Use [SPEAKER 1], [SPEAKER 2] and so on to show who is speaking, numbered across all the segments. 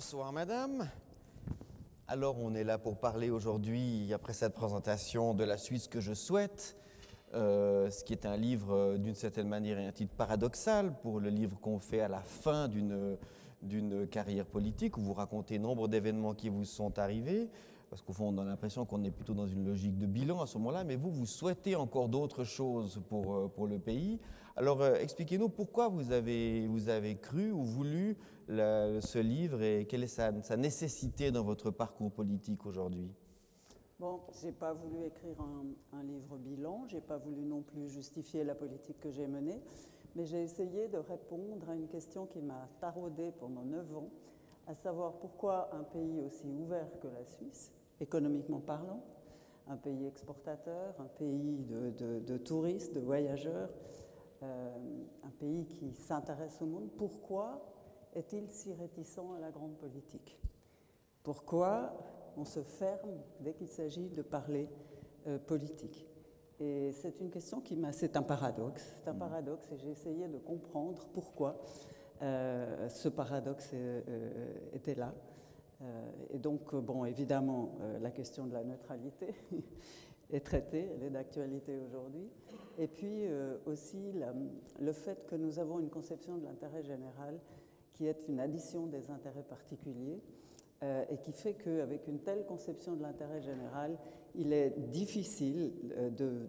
[SPEAKER 1] Bonsoir madame. Alors on est là pour parler aujourd'hui, après cette présentation, de la Suisse que je souhaite, ce qui est un livre d'une certaine manière et un titre paradoxal pour le livre qu'on fait à la fin d'une carrière politique, où vous racontez nombre d'événements qui vous sont arrivés, parce qu'au fond on a l'impression qu'on est plutôt dans une logique de bilan à ce moment-là, mais vous souhaitez encore d'autres choses pour le pays. Alors expliquez-nous pourquoi vous avez cru ou voulu ce livre et quelle est sa nécessité dans votre parcours politique aujourd'hui.
[SPEAKER 2] Bon, je n'ai pas voulu écrire un livre bilan, je n'ai pas voulu non plus justifier la politique que j'ai menée, mais j'ai essayé de répondre à une question qui m'a taraudée pendant 9 ans, à savoir pourquoi un pays aussi ouvert que la Suisse, économiquement parlant, un pays exportateur, un pays de touristes, de voyageurs, un pays qui s'intéresse au monde, pourquoi est-il si réticent à la grande politique? Pourquoi on se ferme dès qu'il s'agit de parler politique? Et c'est une question c'est un paradoxe. C'est un paradoxe et j'ai essayé de comprendre pourquoi ce paradoxe était là. Et donc, bon, évidemment, la question de la neutralité est traitée, elle est d'actualité aujourd'hui. Et puis aussi le fait que nous avons une conception de l'intérêt général qui est une addition des intérêts particuliers et qui fait qu'avec une telle conception de l'intérêt général, il est difficile de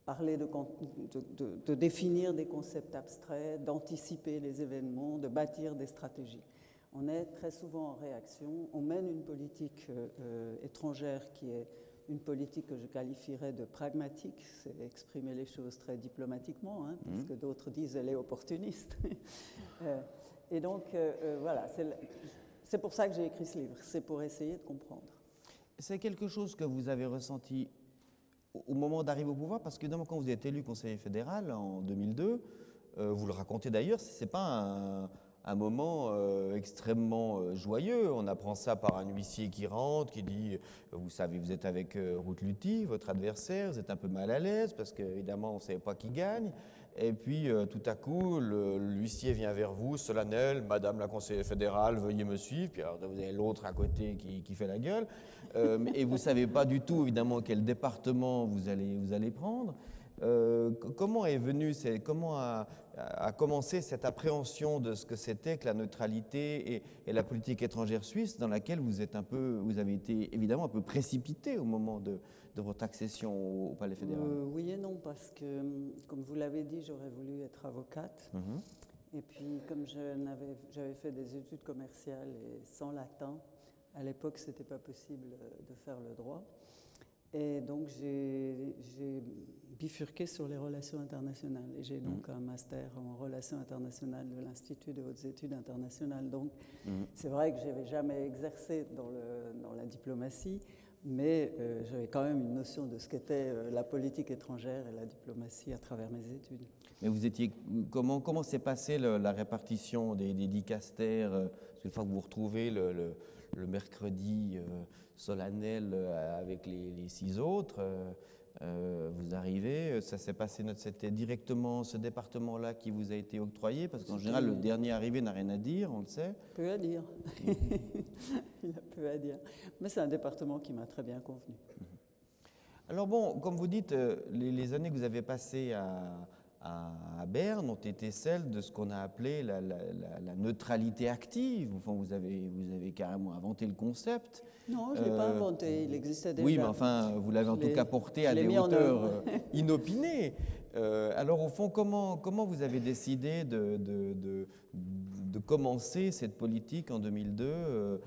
[SPEAKER 2] parler, de définir des concepts abstraits, d'anticiper les événements, de bâtir des stratégies. On est très souvent en réaction, on mène une politique étrangère qui est une politique que je qualifierais de pragmatique, c'est exprimer les choses très diplomatiquement, hein, parce que d'autres disent elle est opportuniste. Et donc, voilà, c'est pour ça que j'ai écrit ce livre, c'est pour essayer de comprendre.
[SPEAKER 1] C'est quelque chose que vous avez ressenti au moment d'arriver au pouvoir, parce que évidemment, quand vous êtes élu conseiller fédéral en 2002, vous le racontez d'ailleurs, ce n'est pas un moment extrêmement joyeux. On apprend ça par un huissier qui rentre, qui dit « Vous savez, vous êtes avec Ruth Luthi, votre adversaire, vous êtes un peu mal à l'aise, parce qu'évidemment, on ne savait pas qui gagne. » Et puis, tout à coup, l'huissier vient vers vous, solennel, « Madame la conseillère fédérale, veuillez me suivre. » Puis alors, vous avez l'autre à côté qui fait la gueule. Et vous ne savez pas du tout, évidemment, quel département vous allez prendre. Comment est venue, comment a commencé cette appréhension de ce que c'était que la neutralité et la politique étrangère suisse, dans laquelle vous avez été évidemment un peu précipité au moment de votre accession au Palais fédéral?
[SPEAKER 2] Oui et non, parce que, comme vous l'avez dit, j'aurais voulu être avocate. Et puis, comme j'avais fait des études commerciales et sans latin, à l'époque, ce n'était pas possible de faire le droit. Et donc, j'ai bifurqué sur les relations internationales. Et j'ai donc un master en relations internationales de l'Institut de hautes études internationales. Donc, c'est vrai que je n'avais jamais exercé dans la diplomatie, mais j'avais quand même une notion de ce qu'était la politique étrangère et la diplomatie à travers mes études.
[SPEAKER 1] Mais vous étiez, comment s'est passée la répartition des dicastères? Parce qu'une fois que vous vous retrouvez le mercredi solennel avec les 6 autres, vous arrivez, ça s'est passé, c'était directement ce département-là qui vous a été octroyé, parce qu'en général, le dernier arrivé n'a rien à dire, on le sait.
[SPEAKER 2] Peu à dire. Il a peu à dire. Mais c'est un département qui m'a très bien convenu.
[SPEAKER 1] Alors bon, comme vous dites, les années que vous avez passées à Berne ont été celles de ce qu'on a appelé la neutralité active. Enfin, vous avez carrément inventé le concept.
[SPEAKER 2] Non, je ne l'ai pas inventé, il existait déjà.
[SPEAKER 1] Oui, mais enfin, vous l'avez en tout cas porté à des hauteurs inopinées. Alors, au fond, comment vous avez décidé de commencer cette politique en 2002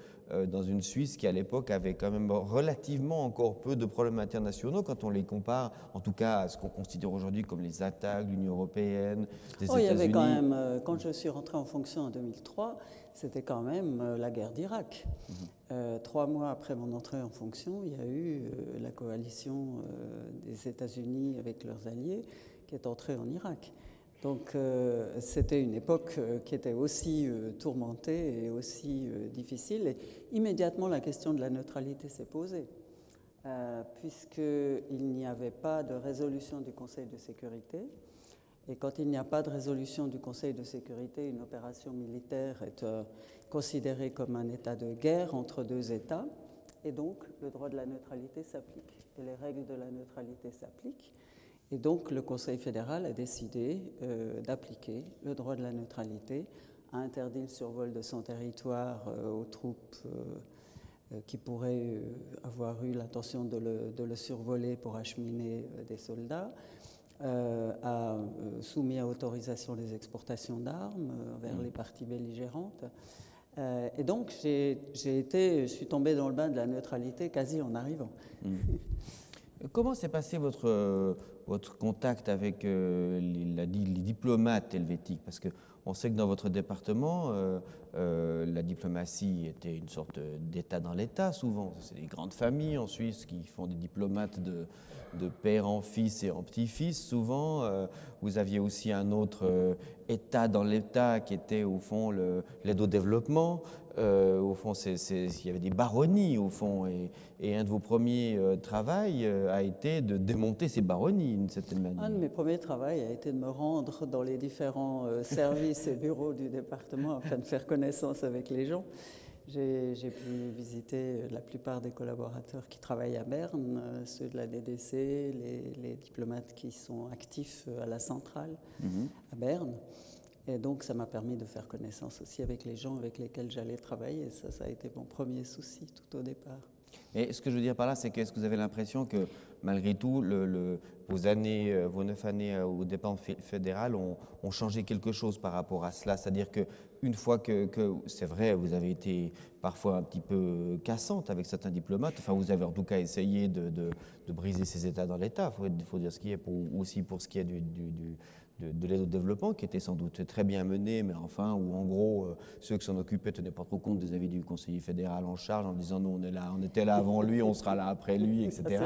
[SPEAKER 1] dans une Suisse qui, à l'époque, avait quand même relativement encore peu de problèmes internationaux quand on les compare, en tout cas, à ce qu'on considère aujourd'hui comme les attaques de l'Union européenne, des États-Unis.
[SPEAKER 2] Il y avait quand même, quand je suis rentré en fonction en 2003, c'était quand même la guerre d'Irak. 3 mois après mon entrée en fonction, il y a eu la coalition des États-Unis avec leurs alliés qui est entrée en Irak. Donc c'était une époque qui était aussi tourmentée et aussi difficile. Et immédiatement, la question de la neutralité s'est posée, puisqu'il n'y avait pas de résolution du Conseil de sécurité. Et quand il n'y a pas de résolution du Conseil de sécurité, une opération militaire est considérée comme un état de guerre entre deux États, et donc le droit de la neutralité s'applique, et les règles de la neutralité s'appliquent. Et donc le Conseil fédéral a décidé d'appliquer le droit de la neutralité, a interdit le survol de son territoire aux troupes qui pourraient avoir eu l'intention de le survoler pour acheminer des soldats, a soumis à autorisation les exportations d'armes vers les parties belligérantes. Et donc, je suis tombée dans le bain de la neutralité quasi en arrivant.
[SPEAKER 1] Comment s'est passé votre contact avec les diplomates helvétiques? Parce qu'on sait que dans votre département, la diplomatie était une sorte d'État dans l'État, souvent. C'est des grandes familles en Suisse qui font des diplomates de père en fils et en petit-fils. Souvent, vous aviez aussi un autre État dans l'État qui était, au fond, l'aide au développement. Au fond, il y avait des baronnies, au fond, et un de vos premiers travaux a été de démonter ces baronnies, d'une certaine manière.
[SPEAKER 2] Un de mes premiers travaux a été de me rendre dans les différents services et bureaux du département afin de faire connaissance avec les gens. J'ai pu visiter la plupart des collaborateurs qui travaillent à Berne, ceux de la DDC, les diplomates qui sont actifs à la centrale à Berne. Et donc, ça m'a permis de faire connaissance aussi avec les gens avec lesquels j'allais travailler. Ça a été mon premier souci tout au départ.
[SPEAKER 1] Et ce que je veux dire par là, c'est qu'est-ce que vous avez l'impression que, malgré tout, vos 9 années au département fédéral ont changé quelque chose par rapport à cela? C'est-à-dire qu'une fois que c'est vrai, vous avez été parfois un petit peu cassante avec certains diplomates, enfin, vous avez en tout cas essayé de briser ces États dans l'État, il faut dire ce qui est, aussi pour ce qui est de l'aide au développement, qui était sans doute très bien menée, mais enfin, où en gros, ceux qui s'en occupaient ne tenaient pas trop compte des avis du conseiller fédéral en charge, en disant non, on était là avant lui, on sera là après lui, etc.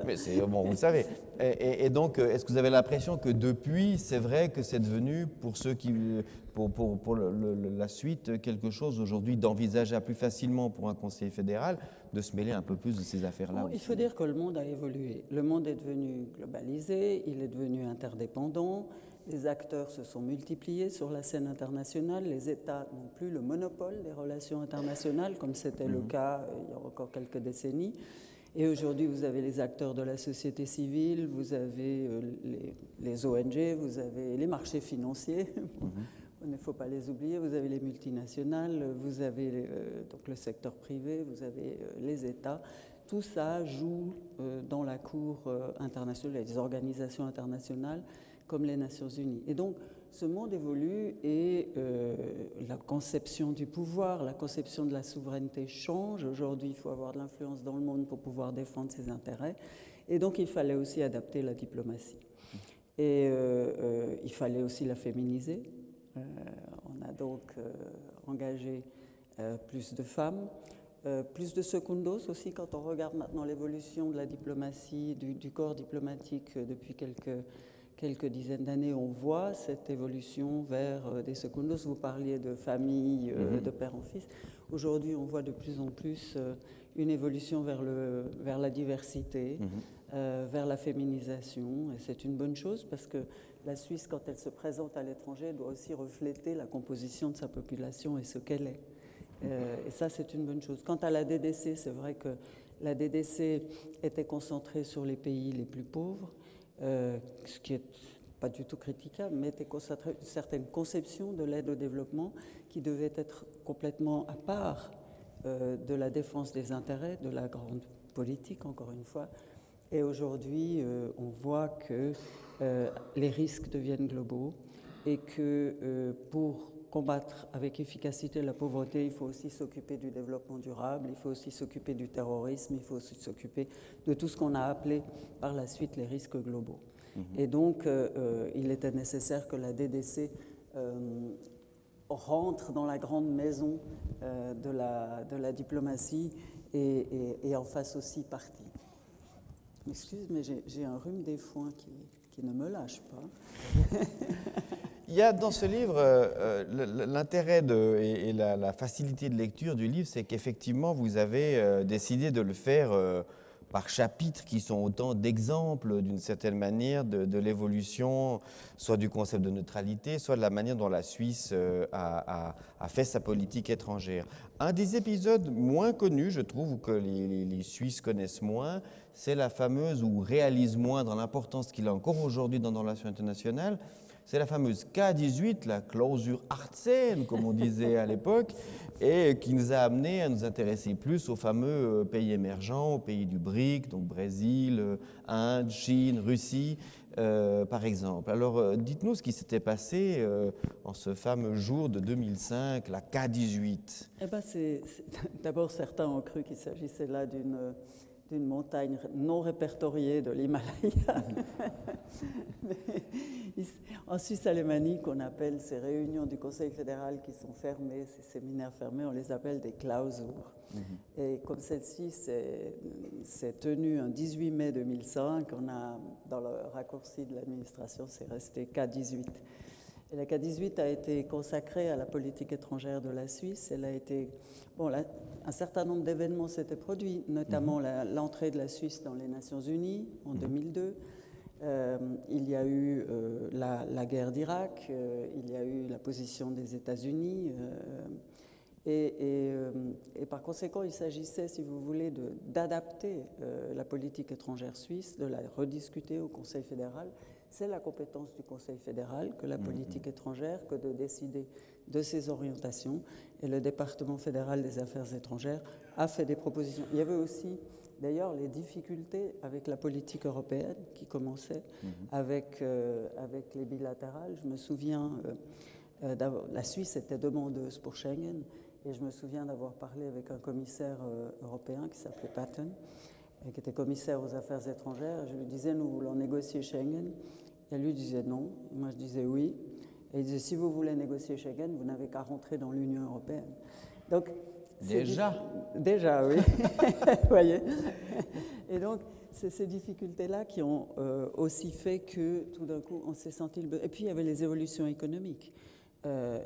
[SPEAKER 1] Mais c'est bon, vous le savez. Et donc, est-ce que vous avez l'impression que depuis, c'est vrai que c'est devenu, pour ceux qui, pour la suite, quelque chose aujourd'hui d'envisageable plus facilement pour un conseiller fédéral, de se mêler un peu plus de ces affaires-là?
[SPEAKER 2] Bon, il faut dire que le monde a évolué. Le monde est devenu globalisé, il est devenu interdépendant, les acteurs se sont multipliés sur la scène internationale, les États n'ont plus le monopole des relations internationales, comme c'était le cas il y a encore quelques décennies. Et aujourd'hui, vous avez les acteurs de la société civile, vous avez les ONG, vous avez les marchés financiers. Il ne faut pas les oublier, vous avez les multinationales, vous avez donc le secteur privé, vous avez les États. Tout ça joue dans la cour internationale, les organisations internationales comme les Nations Unies. Et donc, ce monde évolue et la conception du pouvoir, la conception de la souveraineté change. Aujourd'hui, il faut avoir de l'influence dans le monde pour pouvoir défendre ses intérêts. Et donc, il fallait aussi adapter la diplomatie. Et il fallait aussi la féminiser. On a donc engagé plus de femmes, plus de secondos aussi. Quand on regarde maintenant l'évolution de la diplomatie, du corps diplomatique depuis quelques dizaines d'années, on voit cette évolution vers des secondos. Vous parliez de famille, de père en fils. Aujourd'hui, on voit de plus en plus une évolution vers la diversité, vers la féminisation. Et c'est une bonne chose parce que la Suisse, quand elle se présente à l'étranger, doit aussi refléter la composition de sa population et ce qu'elle est. Et ça, c'est une bonne chose. Quant à la DDC, c'est vrai que la DDC était concentrée sur les pays les plus pauvres, ce qui n'est pas du tout critiquable, mais était concentrée sur une certaine conception de l'aide au développement qui devait être complètement à part de la défense des intérêts, de la grande politique, encore une fois. Et aujourd'hui, on voit que les risques deviennent globaux et que pour combattre avec efficacité la pauvreté, il faut aussi s'occuper du développement durable, il faut aussi s'occuper du terrorisme, il faut aussi s'occuper de tout ce qu'on a appelé par la suite les risques globaux. Et donc, il était nécessaire que la DDC rentre dans la grande maison de la diplomatie et en fasse aussi partie. Excuse, mais j'ai un rhume des foins qui ne me lâche pas.
[SPEAKER 1] Il y a dans ce livre, l'intérêt et la facilité de lecture du livre, c'est qu'effectivement, vous avez décidé de le faire par chapitres qui sont autant d'exemples, d'une certaine manière, de l'évolution, soit du concept de neutralité, soit de la manière dont la Suisse a fait sa politique étrangère. Un des épisodes moins connus, je trouve, ou que les Suisses connaissent moins, c'est la fameuse, ou réalisent moins dans l'importance qu'il a encore aujourd'hui dans nos relations internationales, c'est la fameuse K18, la Klausur 18, comme on disait à l'époque, et qui nous a amené à nous intéresser plus aux fameux pays émergents, aux pays du BRIC, donc Brésil, Inde, Chine, Russie, par exemple. Alors, dites-nous ce qui s'était passé en ce fameux jour de 2005, la K18.
[SPEAKER 2] Eh ben, d'abord, certains ont cru qu'il s'agissait là d'une montagne non répertoriée de l'Himalaya. En Suisse alémanique, on appelle ces réunions du Conseil fédéral qui sont fermées, ces séminaires fermés, on les appelle des Klausur. Et comme celle-ci s'est tenue un 18 mai 2005, on a, dans le raccourci de l'administration, c'est resté K18. Et la K18 a été consacrée à la politique étrangère de la Suisse. Elle a été, bon, là, un certain nombre d'événements s'étaient produits, notamment l'entrée de la Suisse dans les Nations Unies en 2002. Il y a eu la guerre d'Irak, il y a eu la position des États-Unis. Et par conséquent, il s'agissait, si vous voulez, d'adapter la politique étrangère suisse, de la rediscuter au Conseil fédéral. C'est la compétence du Conseil fédéral que la politique étrangère, que de décider de ses orientations. Et le département fédéral des affaires étrangères a fait des propositions. Il y avait aussi, d'ailleurs, les difficultés avec la politique européenne qui commençait avec les bilatérales. Je me souviens, la Suisse était demandeuse pour Schengen. Et je me souviens d'avoir parlé avec un commissaire européen qui s'appelait Patton, et qui était commissaire aux affaires étrangères. Je lui disais, nous voulons négocier Schengen. Et lui disait non. Moi, je disais oui. Et il disait, si vous voulez négocier Schengen, vous n'avez qu'à rentrer dans l'Union européenne. Donc, Déjà, oui. Vous voyez. Et donc, c'est ces difficultés-là qui ont aussi fait que, tout d'un coup, on s'est senti le besoin. Et puis, il y avait les évolutions économiques.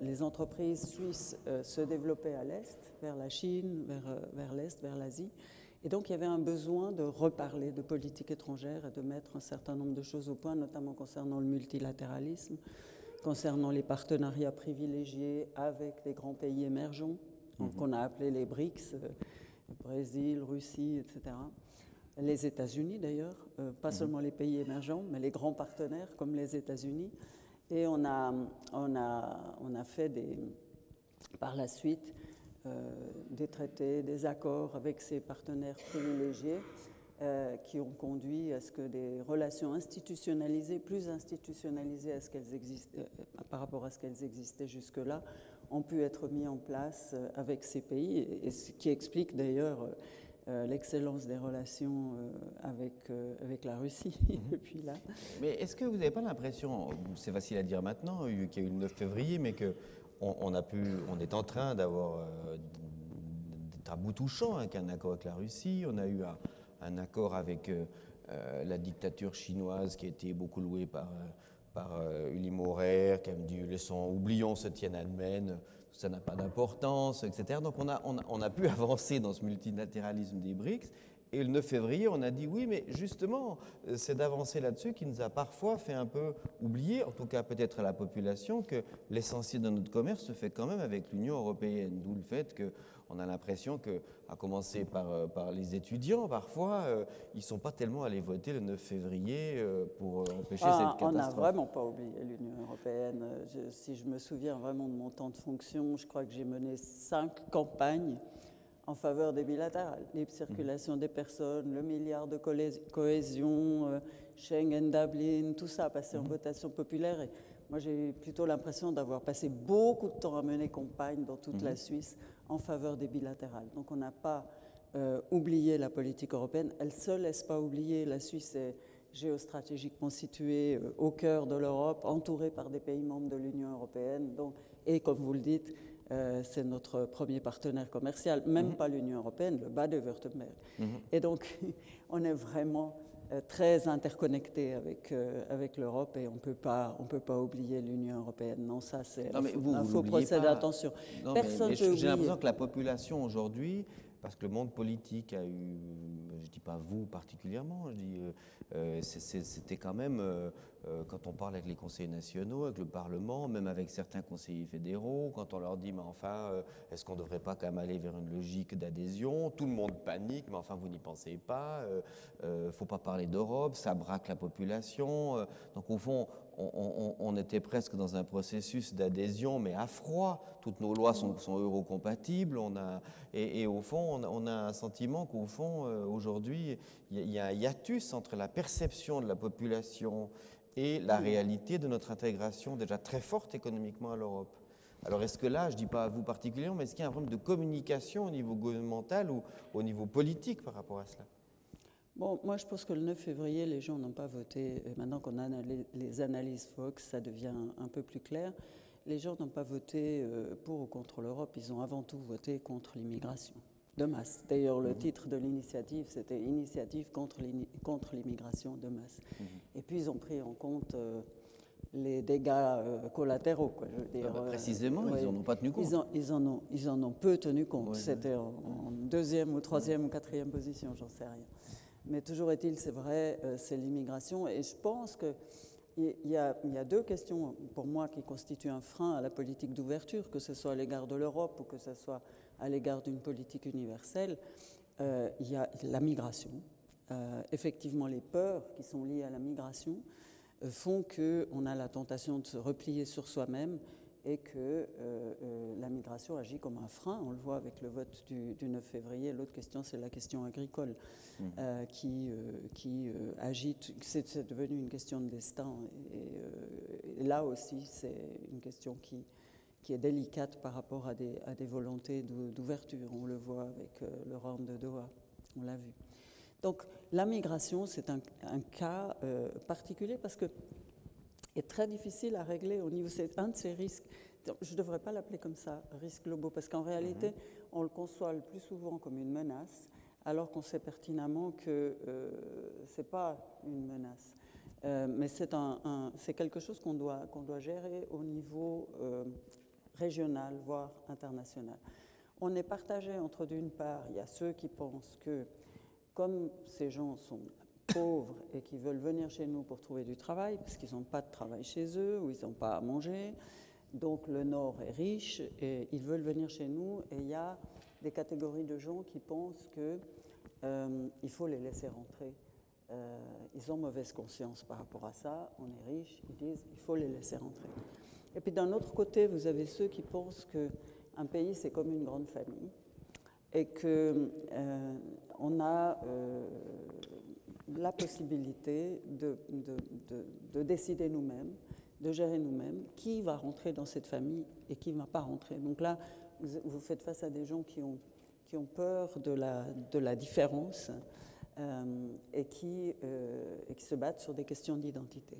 [SPEAKER 2] Les entreprises suisses se développaient à l'Est, vers la Chine, vers l'Est, vers l'Asie. Et donc, il y avait un besoin de reparler de politique étrangère et de mettre un certain nombre de choses au point, notamment concernant le multilatéralisme, concernant les partenariats privilégiés avec les grands pays émergents, qu'on a appelés les BRICS, Brésil, Russie, etc. Les États-Unis, d'ailleurs, pas seulement les pays émergents, mais les grands partenaires comme les États-Unis. Et on a fait par la suite des traités, des accords avec ces partenaires privilégiés qui ont conduit à ce que des relations institutionnalisées, plus institutionnalisées par rapport à ce qu'elles existaient jusque-là, ont pu être mis en place avec ces pays, et ce qui explique d'ailleurs l'excellence des relations avec la Russie depuis là.
[SPEAKER 1] Mais est-ce que vous n'avez pas l'impression, c'est facile à dire maintenant, qu'il y a eu le 9 février, mais qu'on est en train d'avoir d'être à bout touchant avec un accord avec la Russie, on a eu un accord avec la dictature chinoise qui a été beaucoup louée par Uli Maurer, qui a dit oublions ce Tiananmen, ça n'a pas d'importance, etc. Donc on a pu avancer dans ce multilatéralisme des BRICS. Et le 9 février, on a dit oui, mais justement, c'est d'avancer là-dessus qui nous a parfois fait un peu oublier, en tout cas peut-être à la population, que l'essentiel de notre commerce se fait quand même avec l'Union européenne. D'où le fait qu'on a l'impression à commencer par les étudiants, parfois, ils ne sont pas tellement allés voter le 9 février pour empêcher cette catastrophe.
[SPEAKER 2] On n'a vraiment pas oublié l'Union européenne. Si je me souviens vraiment de mon temps de fonction, je crois que j'ai mené 5 campagnes en faveur des bilatérales, libre circulation des personnes, le milliard de cohésion, Schengen, Dublin, tout ça a passé en votation populaire. Et moi, j'ai plutôt l'impression d'avoir passé beaucoup de temps à mener campagne dans toute la Suisse en faveur des bilatérales. Donc on n'a pas oublié la politique européenne. Elle ne se laisse pas oublier. La Suisse est géostratégiquement située au cœur de l'Europe, entourée par des pays membres de l'Union européenne. Donc, et comme vous le dites, c'est notre premier partenaire commercial, même pas l'Union européenne, le Bade-Württemberg. Et donc, on est vraiment très interconnecté avec l'Europe et on peut pas oublier l'Union européenne. Non, ça c'est un faux procès d'attention.
[SPEAKER 1] Personne peut oublier. J'ai l'impression que la population aujourd'hui parce que le monde politique a eu, je ne dis pas vous particulièrement, je dis, c'était quand même, quand on parle avec les conseillers nationaux, avec le Parlement, même avec certains conseillers fédéraux, quand on leur dit, mais enfin, est-ce qu'on ne devrait pas quand même aller vers une logique d'adhésion? Tout le monde panique, mais enfin, vous n'y pensez pas, ne faut pas parler d'Europe, ça braque la population. Donc au fond, on était presque dans un processus d'adhésion, mais à froid. Toutes nos lois sont eurocompatibles. Et au fond, on a un sentiment qu'au fond, aujourd'hui, il y a un hiatus entre la perception de la population et la réalité de notre intégration déjà très forte économiquement à l'Europe. Alors est-ce que là, je ne dis pas à vous particulièrement, mais est-ce qu'il y a un problème de communication au niveau gouvernemental ou au niveau politique par rapport à cela?
[SPEAKER 2] Bon, moi je pense que le 9 février, les gens n'ont pas voté. Et maintenant qu'on a les analyses Fox, ça devient un peu plus clair. Les gens n'ont pas voté pour ou contre l'Europe, ils ont avant tout voté contre l'immigration de masse. D'ailleurs, le titre de l'initiative, c'était « Initiative contre l'immigration de masse ». Et puis ils ont pris en compte les dégâts collatéraux, quoi, je veux dire.
[SPEAKER 1] Précisément, ils n'en ont pas tenu compte.
[SPEAKER 2] Ils en ont peu tenu compte.
[SPEAKER 1] Ouais,
[SPEAKER 2] C'était en deuxième ou troisième ou quatrième position, j'en sais rien. Mais toujours est-il, c'est vrai, c'est l'immigration. Et je pense qu'il y a deux questions, pour moi, qui constituent un frein à la politique d'ouverture, que ce soit à l'égard de l'Europe ou que ce soit à l'égard d'une politique universelle. Il y a la migration. Effectivement, les peurs qui sont liées à la migration font qu'on a la tentation de se replier sur soi-même et que la migration agit comme un frein. On le voit avec le vote du 9 février. L'autre question, c'est la question agricole qui agite. C'est devenu une question de destin. Et là aussi, c'est une question qui est délicate par rapport à des volontés d'ouverture. On le voit avec le round de Doha. On l'a vu. Donc, la migration, c'est un cas particulier parce que est très difficile à régler au niveau. C'est un de ces risques. Je ne devrais pas l'appeler comme ça, risques globaux, parce qu'en réalité, on le conçoit le plus souvent comme une menace, alors qu'on sait pertinemment que ce n'est pas une menace. Mais c'est quelque chose qu'on doit gérer au niveau régional, voire international. On est partagé entre, d'une part, il y a ceux qui pensent que, comme ces gens sont pauvres et qui veulent venir chez nous pour trouver du travail, parce qu'ils n'ont pas de travail chez eux ou ils n'ont pas à manger. Donc le Nord est riche et ils veulent venir chez nous. Et il y a des catégories de gens qui pensent qu'il faut les laisser rentrer. Ils ont mauvaise conscience par rapport à ça. On est riche, ils disent il faut les laisser rentrer. Et puis d'un autre côté, vous avez ceux qui pensent qu'un pays, c'est comme une grande famille et qu'on a la possibilité de décider nous-mêmes, de gérer nous-mêmes, qui va rentrer dans cette famille et qui ne va pas rentrer. Donc là, vous faites face à des gens qui ont peur de la différence et qui se battent sur des questions d'identité.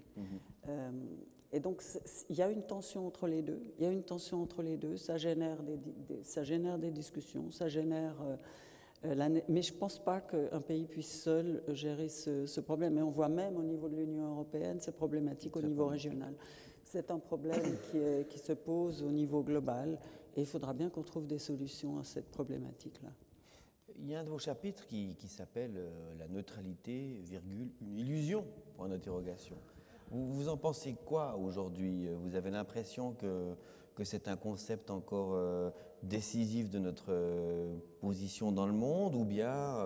[SPEAKER 2] Et donc, il y a une tension entre les deux. Il y a une tension entre les deux. Ça génère des discussions, ça génère... mais je ne pense pas qu'un pays puisse seul gérer ce problème. Et on voit même au niveau de l'Union européenne, c'est problématique au niveau régional. C'est un problème qui se pose au niveau global et il faudra bien qu'on trouve des solutions à cette problématique-là.
[SPEAKER 1] Il y a un de vos chapitres qui s'appelle « La neutralité, virgule, une illusion » pour une interrogation. Vous en pensez quoi aujourd'hui? Vous avez l'impression que c'est un concept encore décisif de notre position dans le monde, ou bien,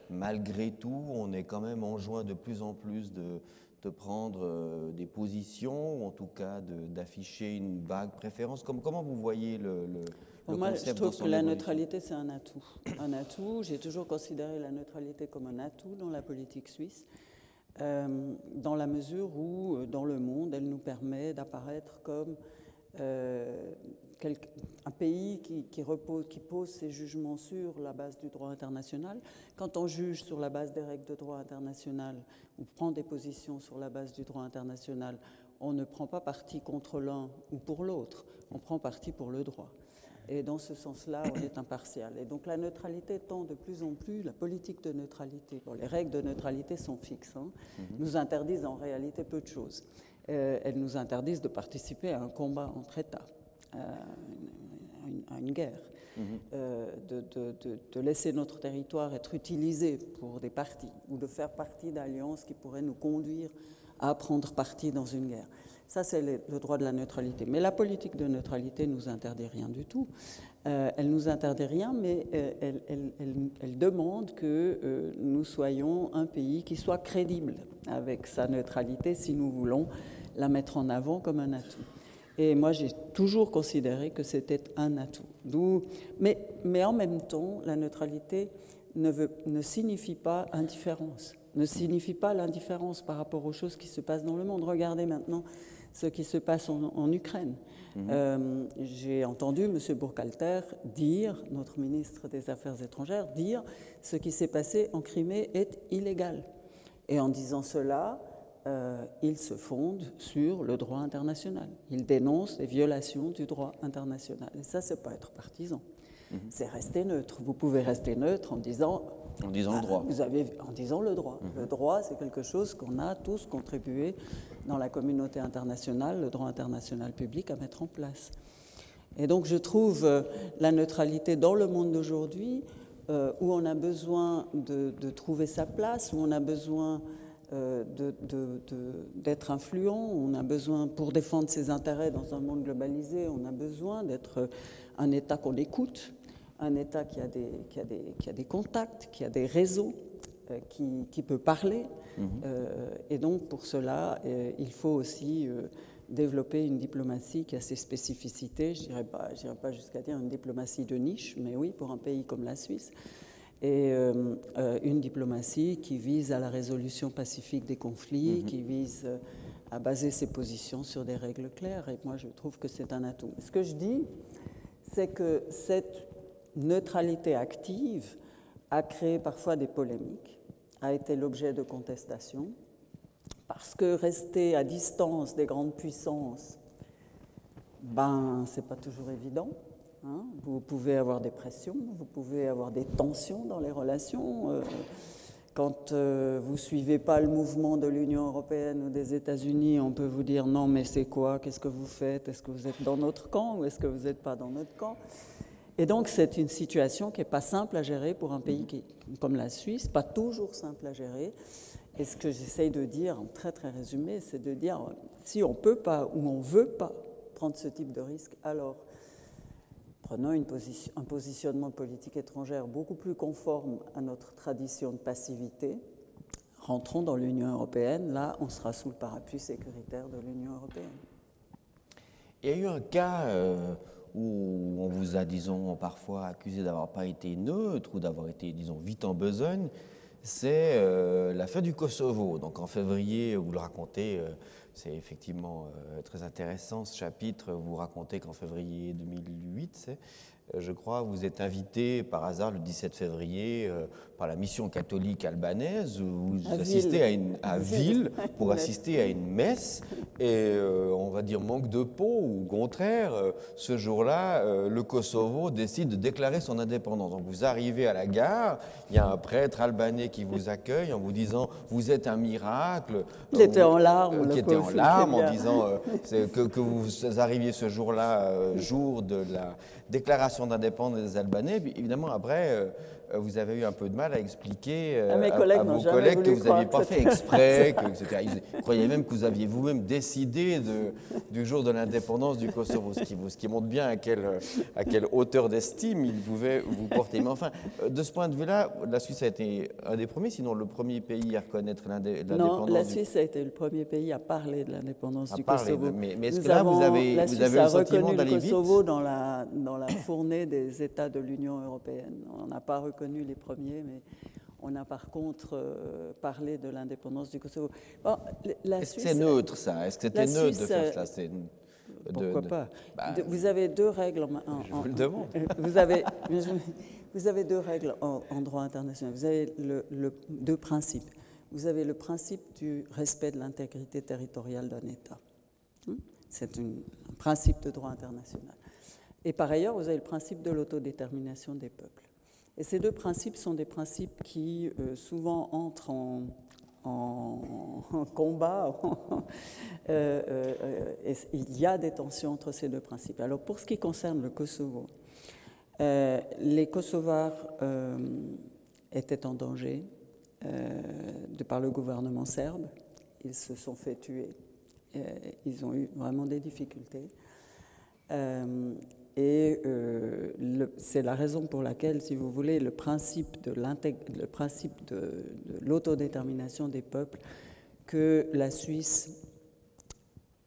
[SPEAKER 1] malgré tout, on est quand même enjoint de plus en plus de prendre des positions, ou en tout cas d'afficher une vague préférence? Comment vous voyez le
[SPEAKER 2] moi,
[SPEAKER 1] concept?
[SPEAKER 2] je trouve que la neutralité, c'est un atout. Un atout, j'ai toujours considéré la neutralité comme un atout dans la politique suisse, dans la mesure où, dans le monde, elle nous permet d'apparaître comme un pays qui pose ses jugements sur la base du droit international. Quand on juge sur la base des règles de droit international ou prend des positions sur la base du droit international, on ne prend pas parti contre l'un ou pour l'autre, on prend parti pour le droit. Et dans ce sens-là, on est impartial. Et donc la neutralité tend de plus en plus, la politique de neutralité, bon, les règles de neutralité sont fixes, nous interdisent en réalité peu de choses. Elles nous interdisent de participer à un combat entre États, à une guerre. de laisser notre territoire être utilisé pour des partis ou de faire partie d'alliances qui pourraient nous conduire à prendre parti dans une guerre. Ça, c'est le droit de la neutralité. Mais la politique de neutralité ne nous interdit rien du tout. Elle ne nous interdit rien, mais elle demande que nous soyons un pays qui soit crédible avec sa neutralité si nous voulons la mettre en avant comme un atout. Et moi, j'ai toujours considéré que c'était un atout. Mais en même temps, la neutralité ne signifie pas indifférence, ne signifie pas l'indifférence par rapport aux choses qui se passent dans le monde. Regardez maintenant ce qui se passe en Ukraine. J'ai entendu M. Burkhalter dire, notre ministre des Affaires étrangères, dire ce qui s'est passé en Crimée est illégal. Et en disant cela, il se fonde sur le droit international. Il dénonce les violations du droit international. Et ça, c'est pas être partisan. C'est rester neutre. Vous pouvez rester neutre en disant...
[SPEAKER 1] En disant le droit.
[SPEAKER 2] En disant le droit. Le droit, c'est quelque chose qu'on a tous contribué dans la communauté internationale, le droit international public, à mettre en place. Et donc, je trouve la neutralité dans le monde d'aujourd'hui, où on a besoin de trouver sa place, où on a besoin d'être influent, on a besoin, pour défendre ses intérêts dans un monde globalisé, on a besoin d'être un État qu'on écoute, un État qui a des contacts, qui a des réseaux, qui peut parler. Et donc, pour cela, il faut aussi développer une diplomatie qui a ses spécificités. Je dirais pas jusqu'à dire une diplomatie de niche, mais oui, pour un pays comme la Suisse. Et une diplomatie qui vise à la résolution pacifique des conflits, qui vise à baser ses positions sur des règles claires. Et moi, je trouve que c'est un atout. Ce que je dis, c'est que cette neutralité active a créé parfois des polémiques, a été l'objet de contestations, parce que rester à distance des grandes puissances, c'est pas toujours évident. Hein. Vous pouvez avoir des pressions, vous pouvez avoir des tensions dans les relations. Quand vous ne suivez pas le mouvement de l'Union européenne ou des États-Unis, on peut vous dire non, mais c'est quoi? Qu'est-ce que vous faites? Est-ce que vous êtes dans notre camp ou est-ce que vous n'êtes pas dans notre camp? Et donc, c'est une situation qui n'est pas simple à gérer pour un pays comme la Suisse, pas toujours simple à gérer. Et ce que j'essaye de dire, en très très résumé, c'est de dire si on ne peut pas ou on ne veut pas prendre ce type de risque, alors prenons un positionnement de politique étrangère beaucoup plus conforme à notre tradition de passivité. Rentrons dans l'Union européenne, là, on sera sous le parapluie sécuritaire de l'Union européenne.
[SPEAKER 1] Il y a eu un cas où on vous a, disons, parfois accusé d'avoir pas été neutre ou d'avoir été, disons, vite en besogne. C'est l'affaire du Kosovo. Donc en février, vous le racontez, c'est effectivement très intéressant ce chapitre. Vous racontez qu'en février 2008, je crois, vous êtes invité par hasard le 17 février par la mission catholique albanaise. Vous assistez à Ville pour assister à une messe. Et on va dire manque de peau ou au contraire, ce jour-là, le Kosovo décide de déclarer son indépendance. Donc vous arrivez à la gare, il y a un prêtre albanais qui vous accueille en vous disant « vous êtes un miracle ».
[SPEAKER 2] Il était en larmes.
[SPEAKER 1] Qui était en larmes en disant que vous arriviez ce jour-là, jour de la déclaration d'indépendance des Albanais. Puis, évidemment, après, vous avez eu un peu de mal à expliquer à vos collègues que vous n'aviez pas fait exprès, etc. Ils croyaient même que vous aviez vous-même décidé du jour de l'indépendance du Kosovo, ce qui montre bien à quelle hauteur d'estime il pouvait vous porter. Mais enfin, de ce point de vue-là, la Suisse a été un des premiers, sinon le premier pays à reconnaître l'indépendance.
[SPEAKER 2] Non, la Suisse a été le premier pays à parler de l'indépendance du Kosovo.
[SPEAKER 1] Mais est-ce que là, vous avez le sentiment d'aller vite ?
[SPEAKER 2] Le Kosovo dans la fournée des États de l'Union européenne. On n'a pas reconnu les premiers, mais on a par contre parlé de l'indépendance du Kosovo. Bon,
[SPEAKER 1] est-ce que c'est neutre, ça? Est-ce que c'était neutre de faire ça?
[SPEAKER 2] Pourquoi pas? Vous avez deux règles.
[SPEAKER 1] Je vous le demande.
[SPEAKER 2] Vous avez deux règles en droit international. Vous avez deux principes. Vous avez le principe du respect de l'intégrité territoriale d'un État. C'est un principe de droit international. Et par ailleurs, vous avez le principe de l'autodétermination des peuples. Et ces deux principes sont des principes qui souvent entrent en combat. Et il y a des tensions entre ces deux principes. Alors pour ce qui concerne le Kosovo, Les Kosovars étaient en danger par le gouvernement serbe. Ils se sont fait tuer. Ils ont eu vraiment des difficultés. C'est la raison pour laquelle, si vous voulez, le principe de l'autodétermination des peuples que la Suisse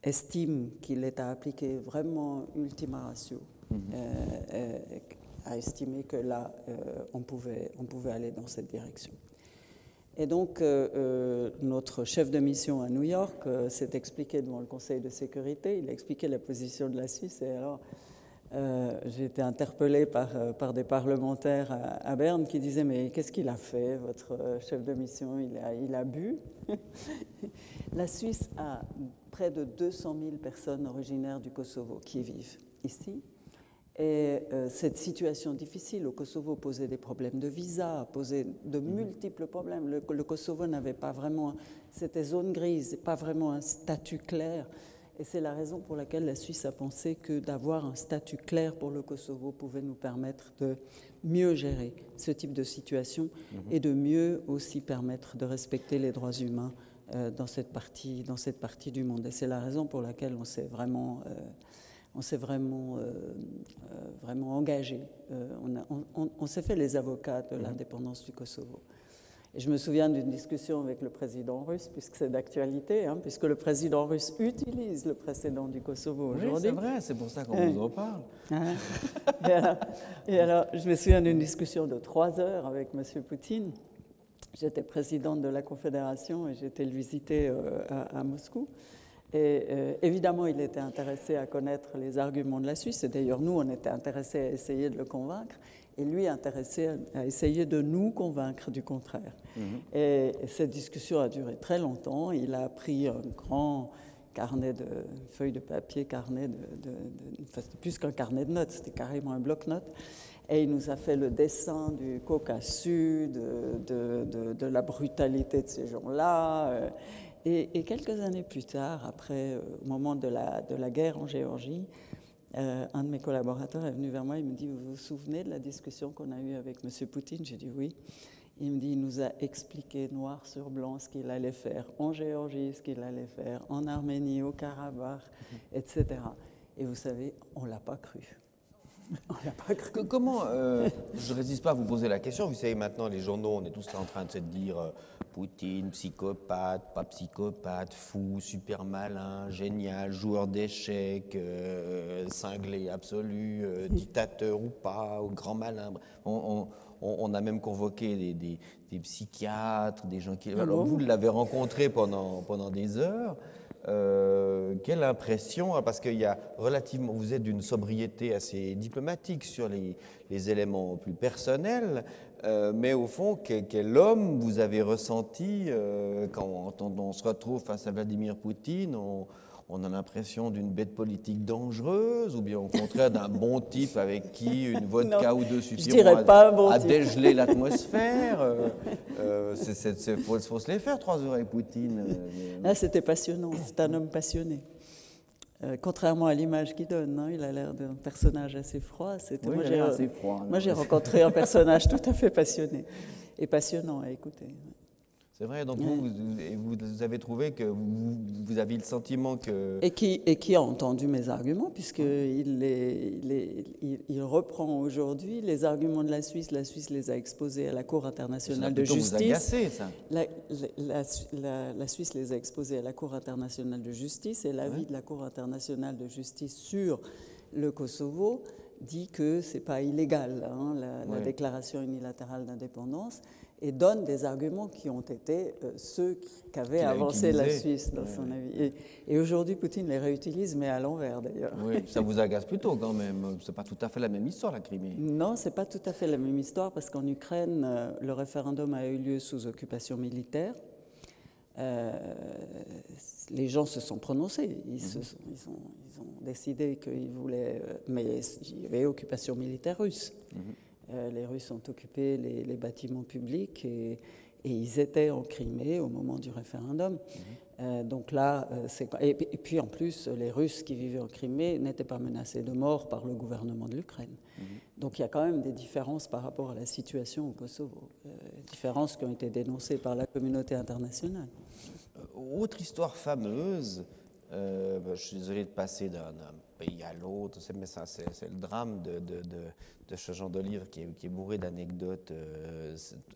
[SPEAKER 2] estime qu'il est à appliquer vraiment ultima ratio, a estimé que là, on pouvait aller dans cette direction. Et donc, notre chef de mission à New York s'est expliqué devant le Conseil de sécurité, il a expliqué la position de la Suisse, et alors j'ai été interpellée par des parlementaires à Berne qui disaient « Mais qu'est-ce qu'il a fait, votre chef de mission? Il a bu ?» La Suisse a près de 200 000 personnes originaires du Kosovo qui vivent ici. Et cette situation difficile au Kosovo posait des problèmes de visa, posait de multiples problèmes. Le Kosovo n'avait pas vraiment, c'était zone grise, pas vraiment un statut clair. Et c'est la raison pour laquelle la Suisse a pensé que d'avoir un statut clair pour le Kosovo pouvait nous permettre de mieux gérer ce type de situation et de mieux aussi permettre de respecter les droits humains dans cette partie du monde. Et c'est la raison pour laquelle on s'est vraiment engagé. On s'est fait les avocats de l'indépendance du Kosovo. Et je me souviens d'une discussion avec le président russe, puisque c'est d'actualité, puisque le président russe utilise le précédent du Kosovo aujourd'hui.
[SPEAKER 1] Oui, c'est vrai, c'est pour ça qu'on vous en parle.
[SPEAKER 2] Et alors, je me souviens d'une discussion de 3 heures avec M. Poutine. J'étais présidente de la Confédération et j'étais le visiter à Moscou. Et évidemment, il était intéressé à connaître les arguments de la Suisse. Et d'ailleurs, nous, on était intéressés à essayer de le convaincre. Et lui, intéressé à essayer de nous convaincre du contraire. Et cette discussion a duré très longtemps. Il a pris un grand carnet de feuilles de papier, enfin, c'était plus qu'un carnet de notes, c'était carrément un bloc-notes. Et il nous a fait le dessin du Caucase Sud, de la brutalité de ces gens-là. Et quelques années plus tard, après, au moment de la guerre en Géorgie, un de mes collaborateurs est venu vers moi, il me dit « Vous vous souvenez de la discussion qu'on a eue avec M. Poutine ?» J'ai dit « Oui ». Il me dit « Il nous a expliqué noir sur blanc ce qu'il allait faire en Géorgie, ce qu'il allait faire en Arménie, au Karabakh, etc. » Et vous savez, on ne l'a pas cru. On l'a pas cru.
[SPEAKER 1] Comment, je ne résiste pas à vous poser la question, vous savez maintenant les journaux, on est tous en train de se dire Poutine, psychopathe, pas psychopathe, fou, super malin, génial, joueur d'échecs, cinglé absolu, dictateur ou pas, ou grand malin. On a même convoqué des psychiatres, des gens qui... Alors, vous l'avez rencontré pendant des heures. Quelle impression, parce qu'il y a relativement, vous êtes d'une sobriété assez diplomatique sur les éléments plus personnels, mais au fond, quel homme vous avez ressenti quand on se retrouve face à Vladimir Poutine, on a l'impression d'une bête politique dangereuse, ou bien au contraire d'un bon type avec qui une vodka ou deux suffiront à dégeler l'atmosphère. Il faut se les faire 3 heures avec Poutine.
[SPEAKER 2] Là, c'était passionnant, c'est un homme passionné. Contrairement à l'image qu'il donne, il a l'air d'un personnage assez froid.
[SPEAKER 1] Oui,
[SPEAKER 2] moi, j'ai rencontré un personnage tout à fait passionné et passionnant à écouter.
[SPEAKER 1] C'est vrai, donc vous avez trouvé que vous aviez le sentiment que...
[SPEAKER 2] Et qui a entendu mes arguments, puisqu'il reprend aujourd'hui les arguments de la Suisse. La Suisse les a exposés à la Cour internationale de justice.
[SPEAKER 1] Ça vous agacé, ça.
[SPEAKER 2] La Suisse les a exposés à la Cour internationale de justice, et l'avis de la Cour internationale de justice sur le Kosovo dit que ce n'est pas illégal, la déclaration unilatérale d'indépendance, et donne des arguments qui ont été ceux qu'avait avancé la Suisse dans son avis. Et aujourd'hui, Poutine les réutilise, mais à l'envers d'ailleurs.
[SPEAKER 1] Oui, ça vous agace plutôt quand même. C'est pas tout à fait la même histoire, la Crimée.
[SPEAKER 2] Non, c'est pas tout à fait la même histoire, parce qu'en Ukraine, le référendum a eu lieu sous occupation militaire. Les gens se sont prononcés. Ils ont décidé qu'ils voulaient... mais il y avait occupation militaire russe. Les Russes ont occupé les bâtiments publics et ils étaient en Crimée au moment du référendum. Donc là, et puis en plus, les Russes qui vivaient en Crimée n'étaient pas menacés de mort par le gouvernement de l'Ukraine. Donc il y a quand même des différences par rapport à la situation au Kosovo, différences qui ont été dénoncées par la communauté internationale.
[SPEAKER 1] Autre histoire fameuse, je suis désolé de passer d'un pays à l'autre, mais ça, c'est le drame de ce genre de livre qui est bourré d'anecdotes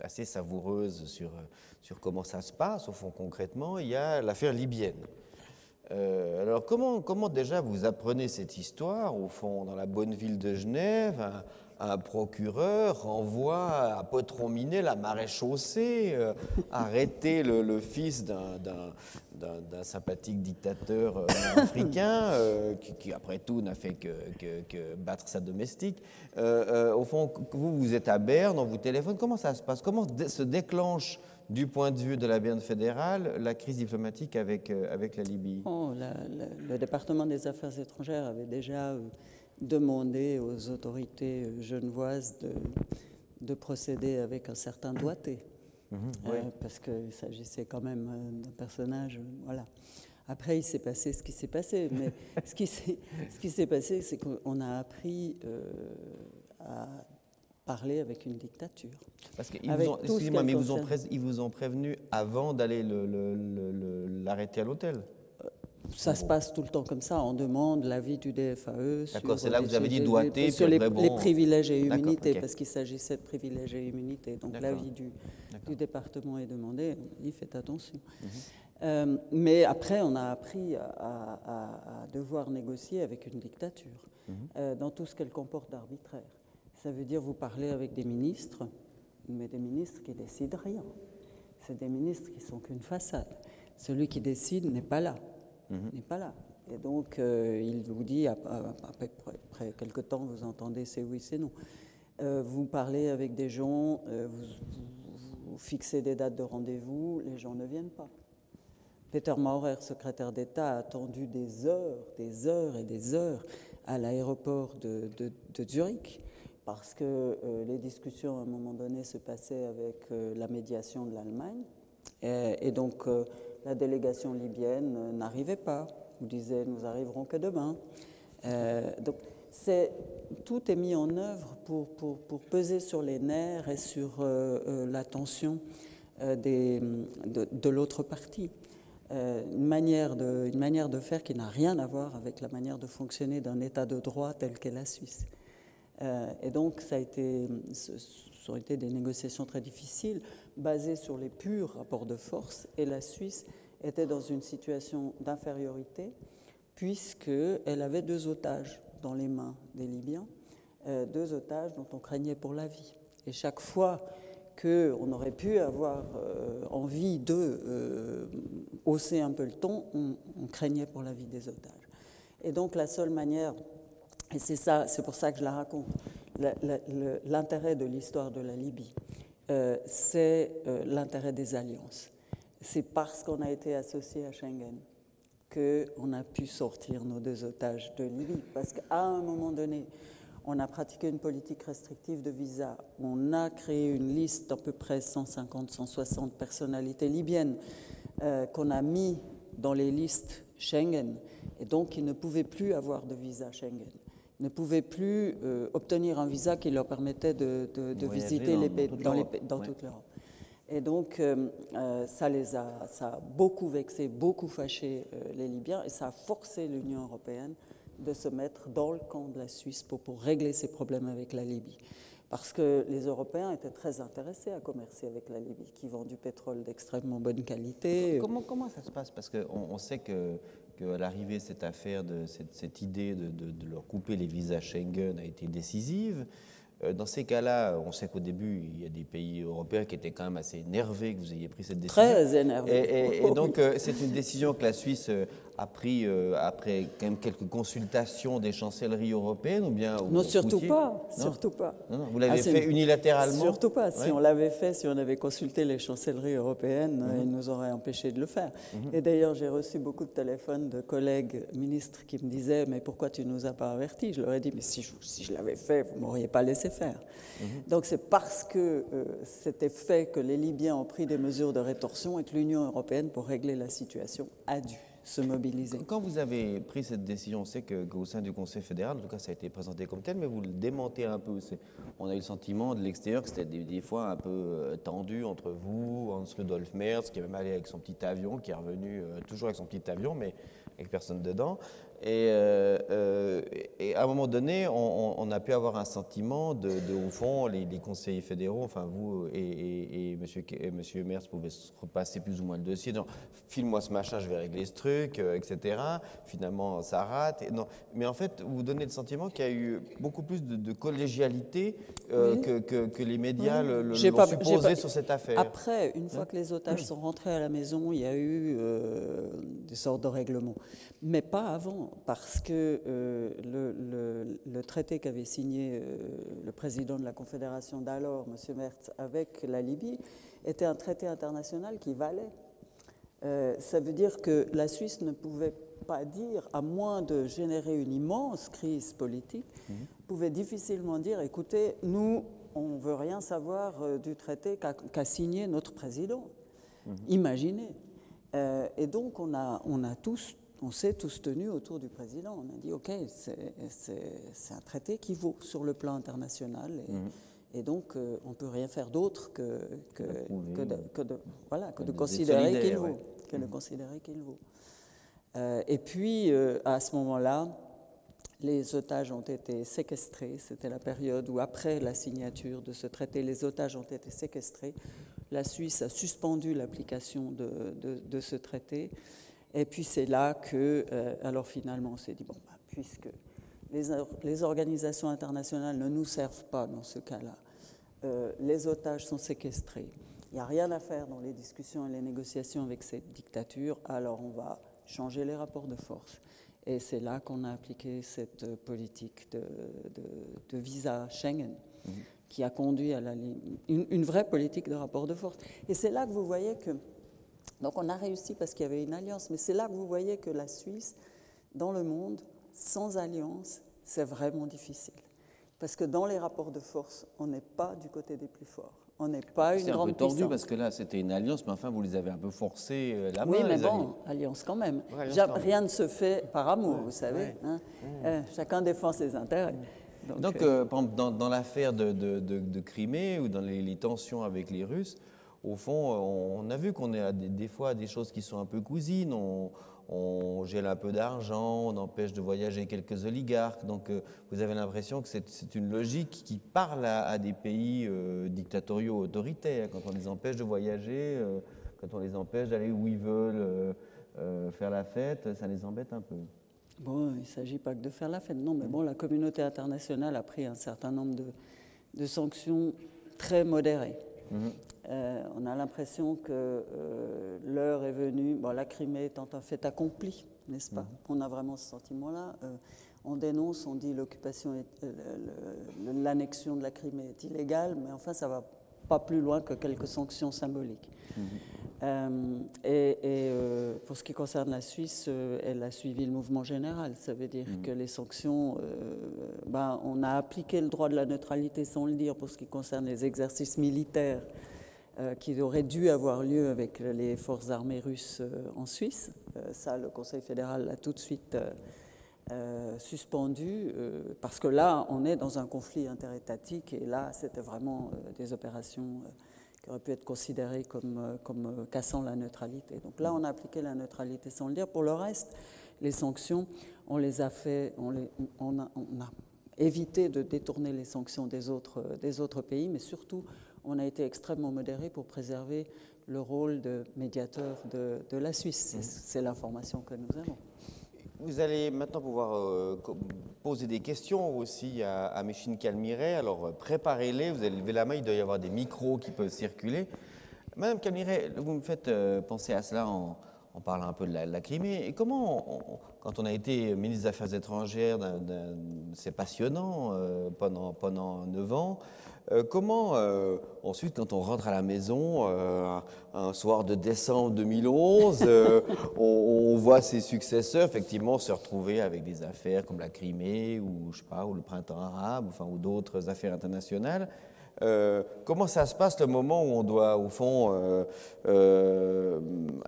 [SPEAKER 1] assez savoureuses sur comment ça se passe, au fond, concrètement. Il y a l'affaire libyenne. Alors, comment déjà vous apprenez cette histoire, au fond, dans la bonne ville de Genève, un procureur envoie à Potron-Minet, la maréchaussée, arrêter le fils d'un sympathique dictateur africain, qui après tout n'a fait que battre sa domestique. Au fond, vous êtes à Berne, on vous téléphone, comment ça se passe? Comment se déclenche du point de vue de la Berne fédérale, la crise diplomatique avec la Libye?
[SPEAKER 2] Le département des Affaires étrangères avait déjà demandé aux autorités genevoises de procéder avec un certain doigté,
[SPEAKER 1] Oui.
[SPEAKER 2] parce qu'il s'agissait quand même d'un personnage. Voilà. Après, il s'est passé ce qui s'est passé, mais ce qui s'est passé, c'est qu'on a appris à parler avec une dictature.
[SPEAKER 1] Parce qu'ils excusez-moi, mais ils vous ont prévenu avant d'aller l'arrêter à l'hôtel?
[SPEAKER 2] Ça se passe tout le temps comme ça. On demande l'avis du DFAE
[SPEAKER 1] D'accord, c'est là que vous avez dit doigté,
[SPEAKER 2] sur les
[SPEAKER 1] bon,
[SPEAKER 2] privilèges et immunités,
[SPEAKER 1] okay.
[SPEAKER 2] parce qu'il s'agissait de privilèges et immunités. Donc l'avis du département est demandé. Il fait attention. Mais après, on a appris à devoir négocier avec une dictature dans tout ce qu'elle comporte d'arbitraire. Ça veut dire vous parlez avec des ministres, mais des ministres qui décident rien. C'est des ministres qui sont qu'une façade. Celui qui décide n'est pas là. N'est pas là. Et donc, il vous dit, après quelque temps, vous entendez c'est oui, c'est non. Vous parlez avec des gens, vous fixez des dates de rendez-vous, les gens ne viennent pas. Peter Maurer, secrétaire d'État, a attendu des heures et des heures à l'aéroport de Zurich, parce que les discussions, à un moment donné, se passaient avec la médiation de l'Allemagne. Et donc, la délégation libyenne n'arrivait pas. On disait, nous arriverons que demain. Donc, tout est mis en œuvre pour peser sur les nerfs et sur la tension de l'autre partie. Une manière de faire qui n'a rien à voir avec la manière de fonctionner d'un État de droit tel qu'est la Suisse. Et donc, ça ont été des négociations très difficiles, basées sur les purs rapports de force, et la Suisse était dans une situation d'infériorité, puisqu'elle avait 2 otages dans les mains des Libyens, 2 otages dont on craignait pour la vie. Et chaque fois qu'on aurait pu avoir envie de hausser un peu le ton, on craignait pour la vie des otages. Et donc, la seule manière... Et c'est pour ça que je la raconte. L'intérêt de l'histoire de la Libye, c'est l'intérêt des alliances. C'est parce qu'on a été associé à Schengen qu'on a pu sortir nos 2 otages de Libye. Parce qu'à un moment donné, on a pratiqué une politique restrictive de visa. On a créé une liste d'à peu près 150-160 personnalités libyennes qu'on a mis dans les listes Schengen. Et donc, ils ne pouvaient plus avoir de visa Schengen. Ne pouvaient plus obtenir un visa qui leur permettait de visiter dans toute l'Europe. Et donc, ça a beaucoup vexé, beaucoup fâché les Libyens, et ça a forcé l'Union européenne de se mettre dans le camp de la Suisse pour régler ses problèmes avec la Libye. Parce que les Européens étaient très intéressés à commercer avec la Libye, qui vend du pétrole d'extrêmement bonne qualité.
[SPEAKER 1] Comment ça se passe? Parce qu'on sait qu'à l'arrivée, cette affaire, cette idée de leur couper les visas Schengen a été décisive. Dans ces cas-là, on sait qu'au début, il y a des pays européens qui étaient quand même assez énervés que vous ayez pris cette décision.
[SPEAKER 2] Très énervés.
[SPEAKER 1] Et donc, c'est une décision que la Suisse a pris après quand même quelques consultations des chancelleries européennes ou bien...
[SPEAKER 2] Non, surtout pas. Surtout pas.
[SPEAKER 1] Non, vous l'avez fait unilatéralement?
[SPEAKER 2] Surtout pas. Si on l'avait fait, si on avait consulté les chancelleries européennes, ils nous auraient empêché de le faire. Et d'ailleurs, j'ai reçu beaucoup de téléphones de collègues ministres qui me disaient « Mais pourquoi tu ne nous as pas avertis ?» Je leur ai dit « Mais si je l'avais fait, vous ne m'auriez pas laissé faire. » Donc c'est parce que c'était fait que les Libyens ont pris des mesures de rétorsion et que l'Union européenne, pour régler la situation, a dû se mobiliser.
[SPEAKER 1] Quand vous avez pris cette décision, on sait qu'au sein du Conseil fédéral, en tout cas ça a été présenté comme tel, mais vous le démentez un peu. On a eu le sentiment de l'extérieur que c'était des fois un peu tendu entre vous, Hans-Rudolf Merz, qui est même allé avec son petit avion, qui est revenu toujours avec son petit avion, mais avec personne dedans. Et à un moment donné, on a pu avoir un sentiment au fond, les conseillers fédéraux, enfin vous et monsieur Merz pouvaient se repasser plus ou moins le dossier, genre file-moi ce machin, je vais régler ce truc, etc. Finalement, ça rate. Non. Mais en fait, vous donnez le sentiment qu'il y a eu beaucoup plus de collégialité
[SPEAKER 2] Oui.
[SPEAKER 1] que les médias l'ont supposé sur cette affaire.
[SPEAKER 2] Après, une fois que les otages sont rentrés à la maison, il y a eu des sortes de règlements. Mais pas avant, parce que le traité qu'avait signé le président de la Confédération d'alors, M. Merz, avec la Libye, était un traité international qui valait. Ça veut dire que la Suisse ne pouvait pas dire, à moins de générer une immense crise politique, pouvait difficilement dire, écoutez, nous, on ne veut rien savoir du traité qu'a signé notre président. Imaginez. Et donc, on s'est tous tenus autour du président. On a dit, OK, c'est un traité qui vaut sur le plan international. Et donc, on ne peut rien faire d'autre que de considérer qu'il vaut. Et puis, à ce moment-là, les otages ont été séquestrés. C'était la période où, après la signature de ce traité, les otages ont été séquestrés. La Suisse a suspendu l'application de ce traité. Et puis, c'est là que, alors finalement, on s'est dit, bon, puisque les organisations internationales ne nous servent pas dans ce cas-là, les otages sont séquestrés, il n'y a rien à faire dans les discussions et les négociations avec cette dictature, alors on va changer les rapports de force. Et c'est là qu'on a appliqué cette politique de visa Schengen, qui a conduit à une vraie politique de rapport de force. Et c'est là que vous voyez que... Donc on a réussi parce qu'il y avait une alliance, mais c'est là que vous voyez que la Suisse, dans le monde, sans alliance, c'est vraiment difficile. Parce que dans les rapports de force, on n'est pas du côté des plus forts. On n'est pas une grande puissance.
[SPEAKER 1] C'est un peu tordu parce que là, c'était une alliance, mais enfin, vous les avez un peu forcés la main.
[SPEAKER 2] Oui, mais bon, alliance quand même. Rien ne se fait par amour, vous savez. Chacun défend ses intérêts.
[SPEAKER 1] Donc dans l'affaire de Crimée ou dans les tensions avec les Russes, au fond, on a vu qu'on a des fois des choses qui sont un peu cousines. On gèle un peu d'argent, on empêche de voyager quelques oligarques. Donc vous avez l'impression que c'est une logique qui parle à des pays dictatoriaux, autoritaires. Quand on les empêche de voyager, quand on les empêche d'aller où ils veulent faire la fête, ça les embête un peu.
[SPEAKER 2] Bon, il ne s'agit pas que de faire la fête, non. Mais bon, la communauté internationale a pris un certain nombre de sanctions très modérées. On a l'impression que l'heure est venue, bon, la Crimée étant un fait accompli, n'est-ce pas? On a vraiment ce sentiment-là. On dénonce, on dit l'annexion de la Crimée est illégale, mais enfin, ça ne va pas plus loin que quelques sanctions symboliques. Pour ce qui concerne la Suisse, elle a suivi le mouvement général. Ça veut dire que les sanctions, on a appliqué le droit de la neutralité sans le dire pour ce qui concerne les exercices militaires qui auraient dû avoir lieu avec les forces armées russes en Suisse. Ça, le Conseil fédéral l'a tout de suite suspendu parce que là, on est dans un conflit interétatique et là, c'était vraiment des opérations qui auraient pu être considérées comme cassant la neutralité. Donc là, on a appliqué la neutralité sans le dire. Pour le reste, les sanctions, on a évité de détourner les sanctions des autres pays, mais surtout, on a été extrêmement modéré pour préserver le rôle de médiateur de la Suisse. C'est l'information que nous avons.
[SPEAKER 1] Vous allez maintenant pouvoir poser des questions aussi à Méchine Calmiret. Alors, préparez-les. Vous allez lever la main. Il doit y avoir des micros qui peuvent circuler. Madame Calmiret, vous me faites penser à cela en parlant un peu de la Crimée. Et comment, quand on a été ministre des Affaires étrangères, c'est passionnant pendant 9 ans, comment, ensuite, quand on rentre à la maison, un soir de décembre 2011, on voit ses successeurs, effectivement, se retrouver avec des affaires comme la Crimée ou, je sais pas, ou le printemps arabe, enfin, ou d'autres affaires internationales. Comment ça se passe le moment où on doit, au fond,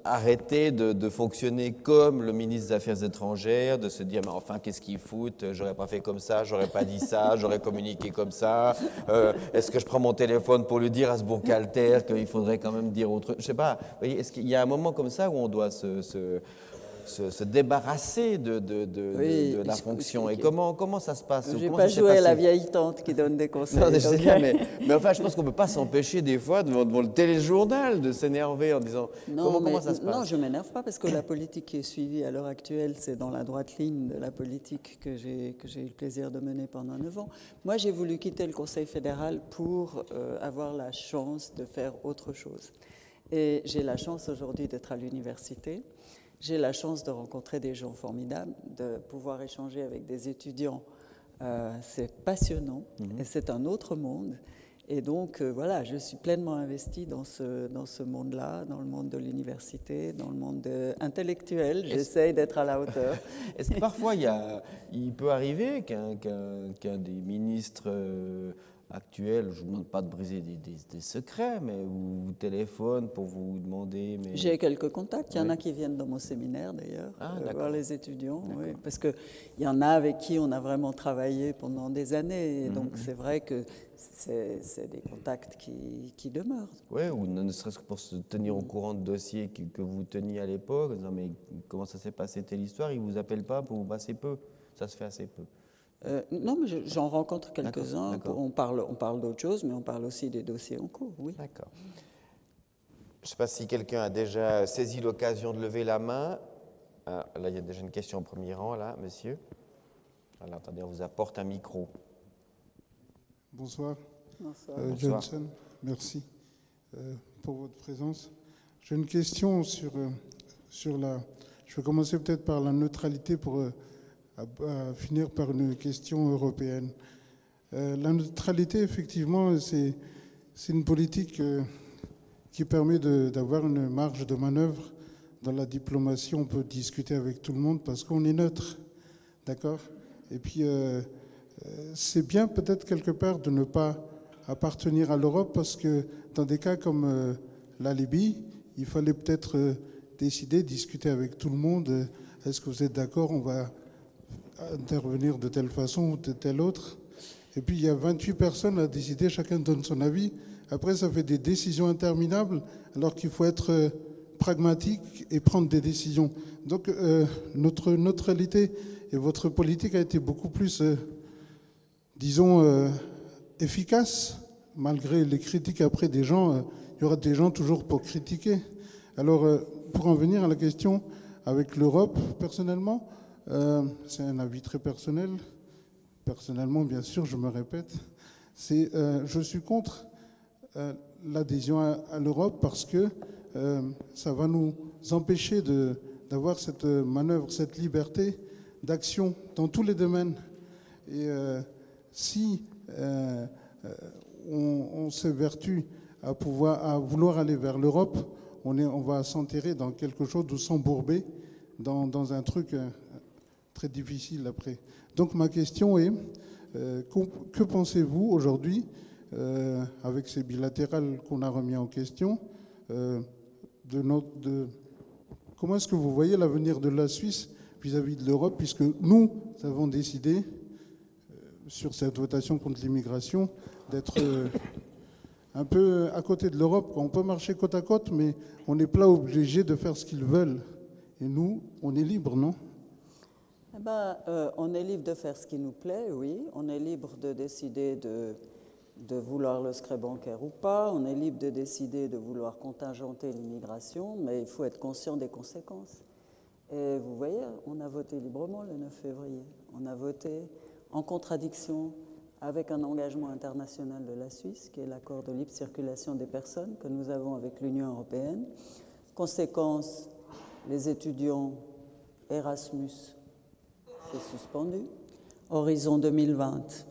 [SPEAKER 1] arrêter de fonctionner comme le ministre des Affaires étrangères, de se dire, mais enfin, qu'est-ce qu'ils foutent? J'aurais pas fait comme ça, j'aurais pas dit ça, j'aurais communiqué comme ça. Est-ce que je prends mon téléphone pour lui dire à ce bourg-calter qu'il faudrait quand même dire autre chose? Je sais pas. Vous voyez, est-ce qu'il y a un moment comme ça où on doit se débarrasser de la fonction? Et comment ça se passe?
[SPEAKER 2] Je n'ai pas joué à la vieille tante qui donne des conseils.
[SPEAKER 1] Non, je sais bien, mais enfin, je pense qu'on ne peut pas s'empêcher des fois, devant le téléjournal, de s'énerver en disant comment ça se passe?
[SPEAKER 2] Non, je ne m'énerve pas parce que la politique qui est suivie à l'heure actuelle, c'est dans la droite ligne de la politique que j'ai eu le plaisir de mener pendant 9 ans. Moi, j'ai voulu quitter le Conseil fédéral pour avoir la chance de faire autre chose. Et j'ai la chance aujourd'hui d'être à l'université. J'ai la chance de rencontrer des gens formidables, de pouvoir échanger avec des étudiants. C'est passionnant et c'est un autre monde. Et donc, voilà, je suis pleinement investie dans ce monde-là, dans le monde de l'université, dans le monde intellectuel. J'essaye d'être à la hauteur.
[SPEAKER 1] Est-ce que parfois, il peut arriver qu'un des ministres actuel, je ne vous demande pas de briser des secrets, mais vous téléphone pour vous demander...
[SPEAKER 2] J'ai quelques contacts, il y en a qui viennent dans mon séminaire d'ailleurs, voir les étudiants, oui, parce qu'il y en a avec qui on a vraiment travaillé pendant des années, et donc c'est vrai que c'est des contacts qui demeurent.
[SPEAKER 1] Oui, ou ne serait-ce que pour se tenir au courant de dossiers que vous teniez à l'époque, en disant mais comment ça s'est passé telle histoire, ils ne vous appellent pas pour vous passer peu, ça se fait assez peu.
[SPEAKER 2] Non, mais j'en rencontre quelques-uns. On parle d'autres choses, mais on parle aussi des dossiers en cours, oui.
[SPEAKER 1] D'accord. Je ne sais pas si quelqu'un a déjà saisi l'occasion de lever la main. Là, il y a déjà une question au premier rang, là, monsieur. Alors, attendez, on vous apporte un micro.
[SPEAKER 3] Bonsoir.
[SPEAKER 2] Bonsoir.
[SPEAKER 3] Johnson, merci pour votre présence. J'ai une question sur la... Je vais commencer peut-être par la neutralité pour... à finir par une question européenne. La neutralité, effectivement, c'est une politique qui permet d'avoir une marge de manœuvre. Dans la diplomatie, on peut discuter avec tout le monde parce qu'on est neutre, d'accord? Et puis, c'est bien peut-être quelque part de ne pas appartenir à l'Europe parce que dans des cas comme la Libye, il fallait peut-être décider, discuter avec tout le monde. Est-ce que vous êtes d'accord? On va intervenir de telle façon ou de telle autre. Et puis, il y a 28 personnes à décider, chacun donne son avis. Après, ça fait des décisions interminables, alors qu'il faut être pragmatique et prendre des décisions. Donc, notre neutralité et votre politique a été beaucoup plus, disons, efficace, malgré les critiques après des gens. Il y aura des gens toujours pour critiquer. Alors, pour en venir à la question avec l'Europe, personnellement, c'est un avis très personnel. Personnellement, bien sûr, je me répète, je suis contre l'adhésion à l'Europe parce que ça va nous empêcher d'avoir cette manœuvre, cette liberté d'action dans tous les domaines. Et si on s'évertue à vouloir aller vers l'Europe, on va s'enterrer dans quelque chose ou s'embourber dans un truc très difficile après. Donc ma question est, que pensez-vous aujourd'hui, avec ces bilatérales qu'on a remis en question, comment est-ce que vous voyez l'avenir de la Suisse vis-à-vis de l'Europe, puisque nous avons décidé, sur cette votation contre l'immigration, d'être un peu à côté de l'Europe. On peut marcher côte à côte, mais on n'est pas obligé de faire ce qu'ils veulent. Et nous, on est libre, non ?
[SPEAKER 2] On est libre de faire ce qui nous plaît, oui. On est libre de décider de vouloir le secret bancaire ou pas. On est libre de décider de vouloir contingenter l'immigration, mais il faut être conscient des conséquences. Et vous voyez, on a voté librement le 9 février. On a voté en contradiction avec un engagement international de la Suisse, qui est l'accord de libre circulation des personnes que nous avons avec l'Union européenne. Conséquence, les étudiants Erasmus, c'est suspendu. Horizon 2020,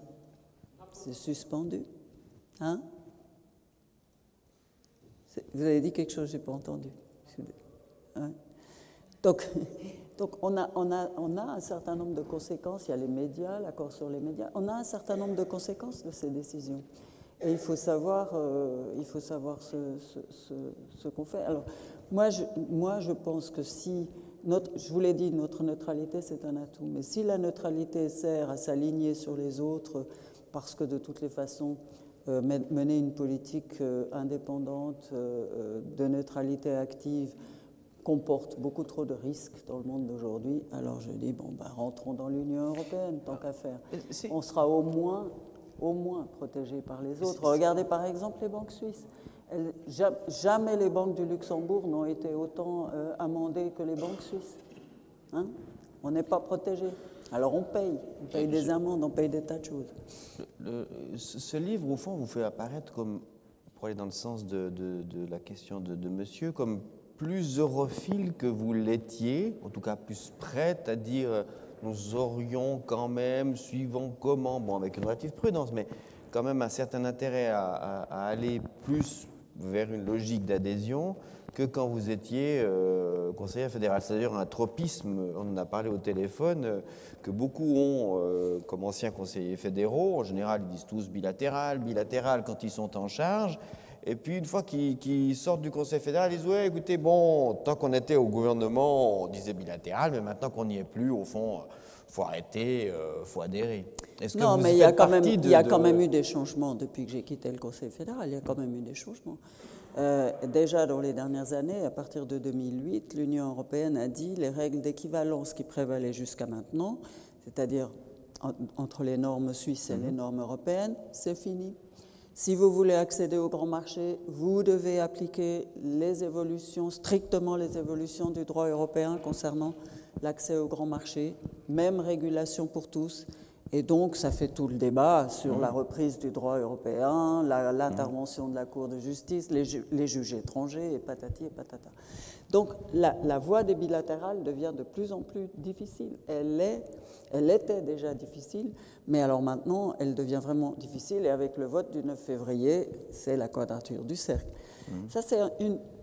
[SPEAKER 2] c'est suspendu. Hein? Vous avez dit quelque chose, je n'ai pas entendu. Hein? Donc on a un certain nombre de conséquences. Il y a les médias, l'accord sur les médias. On a un certain nombre de conséquences de ces décisions. Et il faut savoir ce qu'on fait. Alors, moi, je pense que si, je vous l'ai dit, notre neutralité, c'est un atout. Mais si la neutralité sert à s'aligner sur les autres, parce que de toutes les façons, mener une politique indépendante de neutralité active comporte beaucoup trop de risques dans le monde d'aujourd'hui, alors je dis, bon, ben, rentrons dans l'Union européenne, tant qu'à faire. On sera au moins protégés par les autres. Regardez par exemple les banques suisses. Jamais les banques du Luxembourg n'ont été autant amendées que les banques suisses. Hein? On n'est pas protégés. Alors on paye des amendes, on paye des tas de choses.
[SPEAKER 1] Ce livre, au fond, vous fait apparaître comme, pour aller dans le sens de la question de monsieur, comme plus europhile que vous l'étiez, en tout cas plus prête à dire nous aurions quand même, suivant comment, bon avec une relative prudence, mais quand même un certain intérêt à aller plus vers une logique d'adhésion que quand vous étiez conseiller fédéral. C'est-à-dire un tropisme, on en a parlé au téléphone, que beaucoup ont comme anciens conseillers fédéraux. En général, ils disent tous bilatéral quand ils sont en charge. Et puis, une fois qu'ils sortent du Conseil fédéral, ils disent « Ouais, écoutez, bon, tant qu'on était au gouvernement, on disait bilatéral, mais maintenant qu'on n'y est plus, au fond, il faut arrêter, il faut adhérer. »
[SPEAKER 2] Non, mais il y a quand même eu des changements depuis que j'ai quitté le Conseil fédéral. Il y a quand même eu des changements. Déjà, dans les dernières années, à partir de 2008, l'Union européenne a dit les règles d'équivalence qui prévalaient jusqu'à maintenant, c'est-à-dire entre les normes suisses et les normes européennes, c'est fini. Si vous voulez accéder au grand marché, vous devez appliquer strictement les évolutions du droit européen concernant l'accès au grand marché, même régulation pour tous. Et donc, ça fait tout le débat sur la reprise du droit européen, l'intervention de la Cour de justice, les juges étrangers, et patati et patata. Donc, la voie des bilatérales devient de plus en plus difficile. Elle était déjà difficile, mais alors maintenant, elle devient vraiment difficile. Et avec le vote du 9 février, c'est la quadrature du cercle. Ça, c'est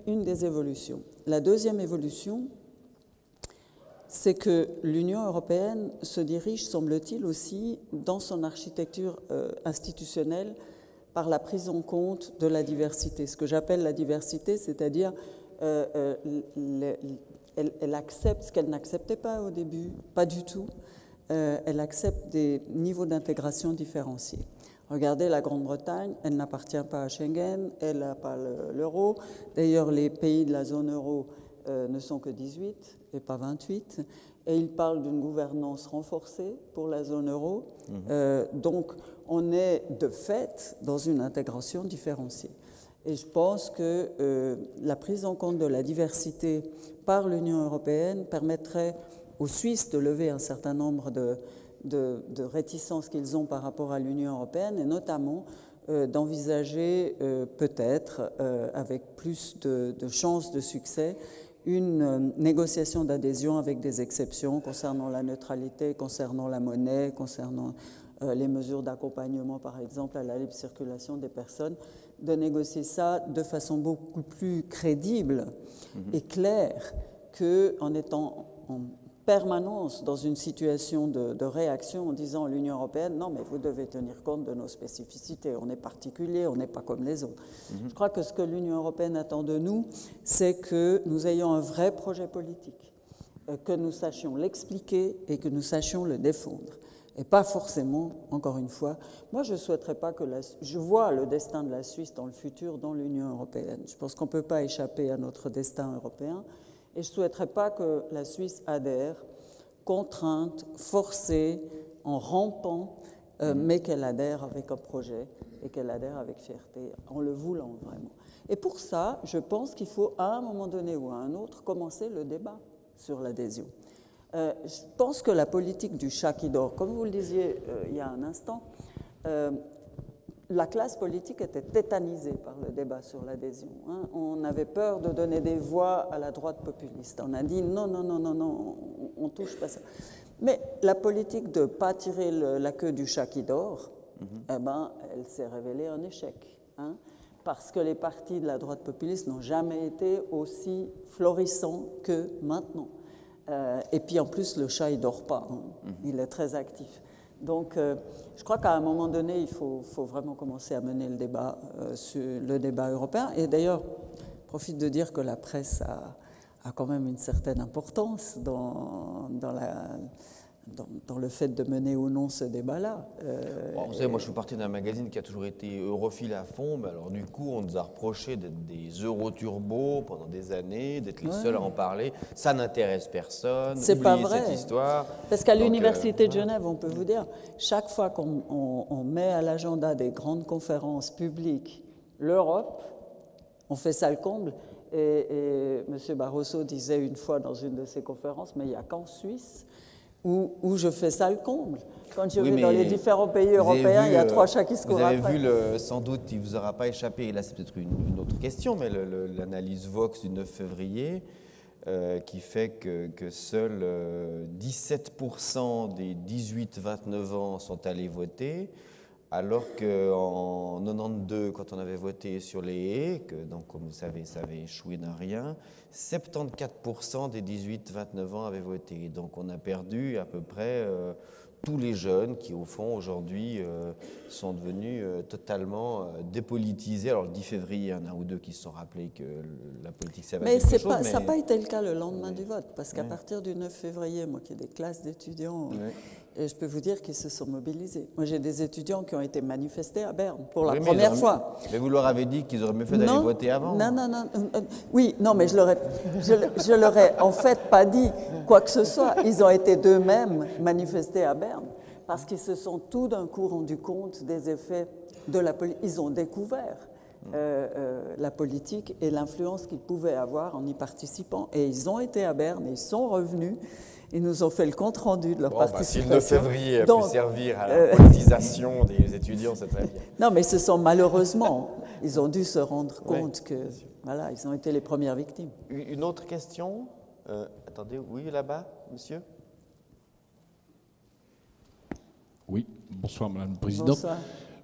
[SPEAKER 2] une des évolutions. La deuxième évolution, c'est que l'Union européenne se dirige, semble-t-il, aussi dans son architecture institutionnelle par la prise en compte de la diversité. Ce que j'appelle la diversité, c'est-à-dire elle accepte ce qu'elle n'acceptait pas au début, pas du tout. Elle accepte des niveaux d'intégration différenciés. Regardez la Grande-Bretagne, elle n'appartient pas à Schengen, elle n'a pas l'euro. D'ailleurs, les pays de la zone euro ne sont que 18 et pas 28. Et ils parlent d'une gouvernance renforcée pour la zone euro. Donc, on est de fait dans une intégration différenciée. Et je pense que la prise en compte de la diversité par l'Union européenne permettrait aux Suisses de lever un certain nombre de réticences qu'ils ont par rapport à l'Union européenne, et notamment d'envisager peut-être, avec plus de chances de succès, une négociation d'adhésion avec des exceptions concernant la neutralité, concernant la monnaie, concernant les mesures d'accompagnement, par exemple, à la libre circulation des personnes, de négocier ça de façon beaucoup plus crédible et claire qu'en étant en permanence dans une situation de réaction en disant à l'Union européenne « Non, mais vous devez tenir compte de nos spécificités, on est particulier, on n'est pas comme les autres. Je crois que ce que l'Union européenne attend de nous, c'est que nous ayons un vrai projet politique, que nous sachions l'expliquer et que nous sachions le défendre. Et pas forcément, encore une fois, moi je ne souhaiterais pas que je vois le destin de la Suisse dans le futur dans l'Union européenne. Je pense qu'on ne peut pas échapper à notre destin européen. Et je ne souhaiterais pas que la Suisse adhère, contrainte, forcée, en rampant, mais qu'elle adhère avec un projet et qu'elle adhère avec fierté, en le voulant vraiment. Et pour ça, je pense qu'il faut, à un moment donné ou à un autre, commencer le débat sur l'adhésion. Je pense que la politique du chat qui dort, comme vous le disiez il y a un instant, la classe politique était tétanisée par le débat sur l'adhésion. On avait peur de donner des voix à la droite populiste. On a dit non, on ne touche pas ça. Mais la politique de ne pas tirer la queue du chat qui dort, elle s'est révélée un échec. Parce que les partis de la droite populiste n'ont jamais été aussi florissants que maintenant. Et puis en plus, le chat, il ne dort pas. Il est très actif. Donc, je crois qu'à un moment donné, il faut vraiment commencer à mener le débat, sur le débat européen. Et d'ailleurs, je profite de dire que la presse a quand même une certaine importance dans le fait de mener ou non ce débat-là.
[SPEAKER 1] Bon, vous savez, moi je suis parti d'un magazine qui a toujours été europhile à fond, mais alors du coup on nous a reproché d'être des euroturbos pendant des années, d'être les seuls à en parler. Ça n'intéresse personne.
[SPEAKER 2] C'est pas
[SPEAKER 1] oubliez
[SPEAKER 2] vrai.
[SPEAKER 1] cette histoire.
[SPEAKER 2] Parce qu'à
[SPEAKER 1] Donc,
[SPEAKER 2] l'Université de Genève, on peut vous dire, chaque fois qu'on met à l'agenda des grandes conférences publiques l'Europe, on fait ça le comble. Et M. Barroso disait une fois dans une de ses conférences, mais il n'y a qu'en Suisse où je fais ça le comble. Quand je vais dans les différents pays européens, il y a 3 chats qui se courent après.
[SPEAKER 1] Vous avez vu, sans doute, il ne vous aura pas échappé, et là c'est peut-être une autre question, mais l'analyse Vox du 9 février, qui fait que seuls 17% des 18-29 ans sont allés voter, alors qu'en 92, quand on avait voté sur les haies, que donc, comme vous savez, ça avait échoué d'un rien, 74% des 18-29 ans avaient voté. Donc on a perdu à peu près tous les jeunes qui, au fond, aujourd'hui, sont devenus totalement dépolitisés. Alors le 10 février, il y en a un ou deux qui se sont rappelés que la politique, ça va être quelque chose.
[SPEAKER 2] Mais ça n'a pas été le cas le lendemain du vote, parce qu'à partir du 9 février, moi qui ai des classes d'étudiants... Et je peux vous dire qu'ils se sont mobilisés. Moi, j'ai des étudiants qui ont été manifestés à Berne pour la première fois.
[SPEAKER 1] Mais vous leur avez dit qu'ils auraient mieux fait d'aller voter avant.
[SPEAKER 2] Non. Oui, non, mais je leur ai en fait pas dit quoi que ce soit. Ils ont été d'eux-mêmes manifestés à Berne parce qu'ils se sont tout d'un coup rendus compte des effets de la politique. Ils ont découvert la politique et l'influence qu'ils pouvaient avoir en y participant. Et ils ont été à Berne et ils sont revenus. Ils nous ont fait le compte-rendu de leur participation.
[SPEAKER 1] Si le 9 février a pu servir à la politisation des étudiants, c'est très bien.
[SPEAKER 2] Non, mais ce sont malheureusement, ils ont dû se rendre compte que, voilà, ils ont été les premières victimes.
[SPEAKER 1] Une autre question attendez, oui, là-bas, monsieur.
[SPEAKER 4] Oui, bonsoir Madame la Présidente.
[SPEAKER 2] Bonsoir.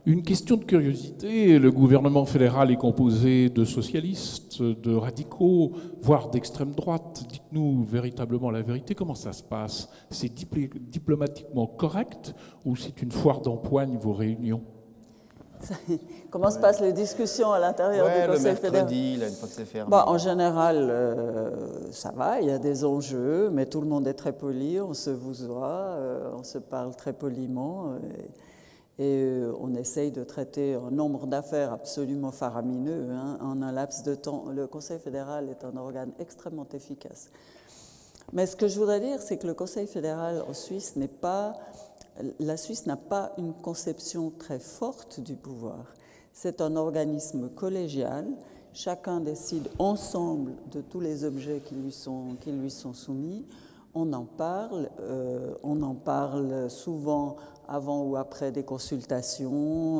[SPEAKER 4] Une question de curiosité. Le gouvernement fédéral est composé de socialistes, de radicaux, voire d'extrême droite. Dites-nous véritablement la vérité. Comment ça se passe? C'est diplomatiquement correct ou c'est une foire d'empoigne, vos réunions?
[SPEAKER 2] Comment se passent les discussions à l'intérieur du Conseil fédéral?
[SPEAKER 1] Le mercredi, là, une fois que c'est fermé.
[SPEAKER 2] Bon, en général, ça va, il y a des enjeux, mais tout le monde est très poli, on se vouvoie, on se parle très poliment. Et on essaye de traiter un nombre d'affaires absolument faramineux en un laps de temps. Le Conseil fédéral est un organe extrêmement efficace. Mais ce que je voudrais dire, c'est que le Conseil fédéral en Suisse n'est pas... La Suisse n'a pas une conception très forte du pouvoir. C'est un organisme collégial. Chacun décide ensemble de tous les objets qui lui sont soumis. On en parle souvent avant ou après des consultations,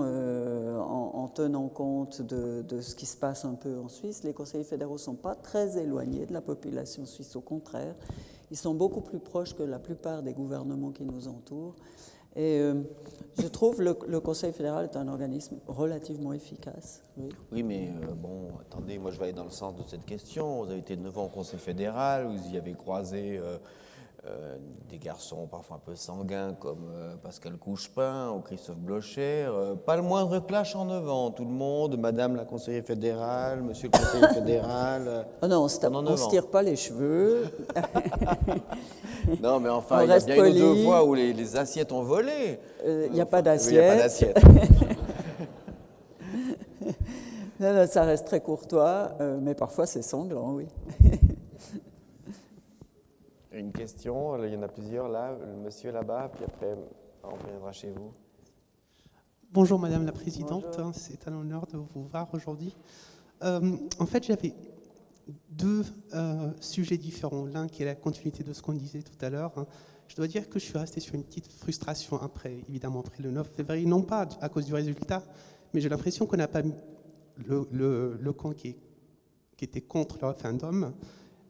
[SPEAKER 2] en tenant compte de ce qui se passe un peu en Suisse. Les conseillers fédéraux ne sont pas très éloignés de la population suisse, au contraire. Ils sont beaucoup plus proches que la plupart des gouvernements qui nous entourent. Et je trouve que le Conseil fédéral est un organisme relativement efficace.
[SPEAKER 1] Oui, mais bon, attendez, moi je vais aller dans le sens de cette question. Vous avez été 9 ans au Conseil fédéral, vous y avez croisé des garçons parfois un peu sanguins comme Pascal Couchepin ou Christophe Blocher. Pas le moindre clash en 9 ans. Tout le monde, Madame la conseillère fédérale, Monsieur le conseiller fédéral.
[SPEAKER 2] Oh non, on ne se tire pas les cheveux.
[SPEAKER 1] Non, mais enfin, il y a bien une ou deux fois où les assiettes ont volé.
[SPEAKER 2] Il n'y a pas d'assiette.
[SPEAKER 1] Il n'y a pas d'assiette.
[SPEAKER 2] Non, ça reste très courtois, mais parfois c'est sanglant, oui.
[SPEAKER 1] Une question, il y en a plusieurs là, le monsieur là-bas, puis après on reviendra chez vous.
[SPEAKER 5] Bonjour Madame la Présidente,
[SPEAKER 2] Bonjour.
[SPEAKER 5] C'est un honneur de vous voir aujourd'hui. En fait, j'avais deux sujets différents. L'un qui est la continuité de ce qu'on disait tout à l'heure. Je dois dire que je suis resté sur une petite frustration évidemment après le 9 février, non pas à cause du résultat, mais j'ai l'impression qu'on n'a pas mis le camp qui était contre le référendum.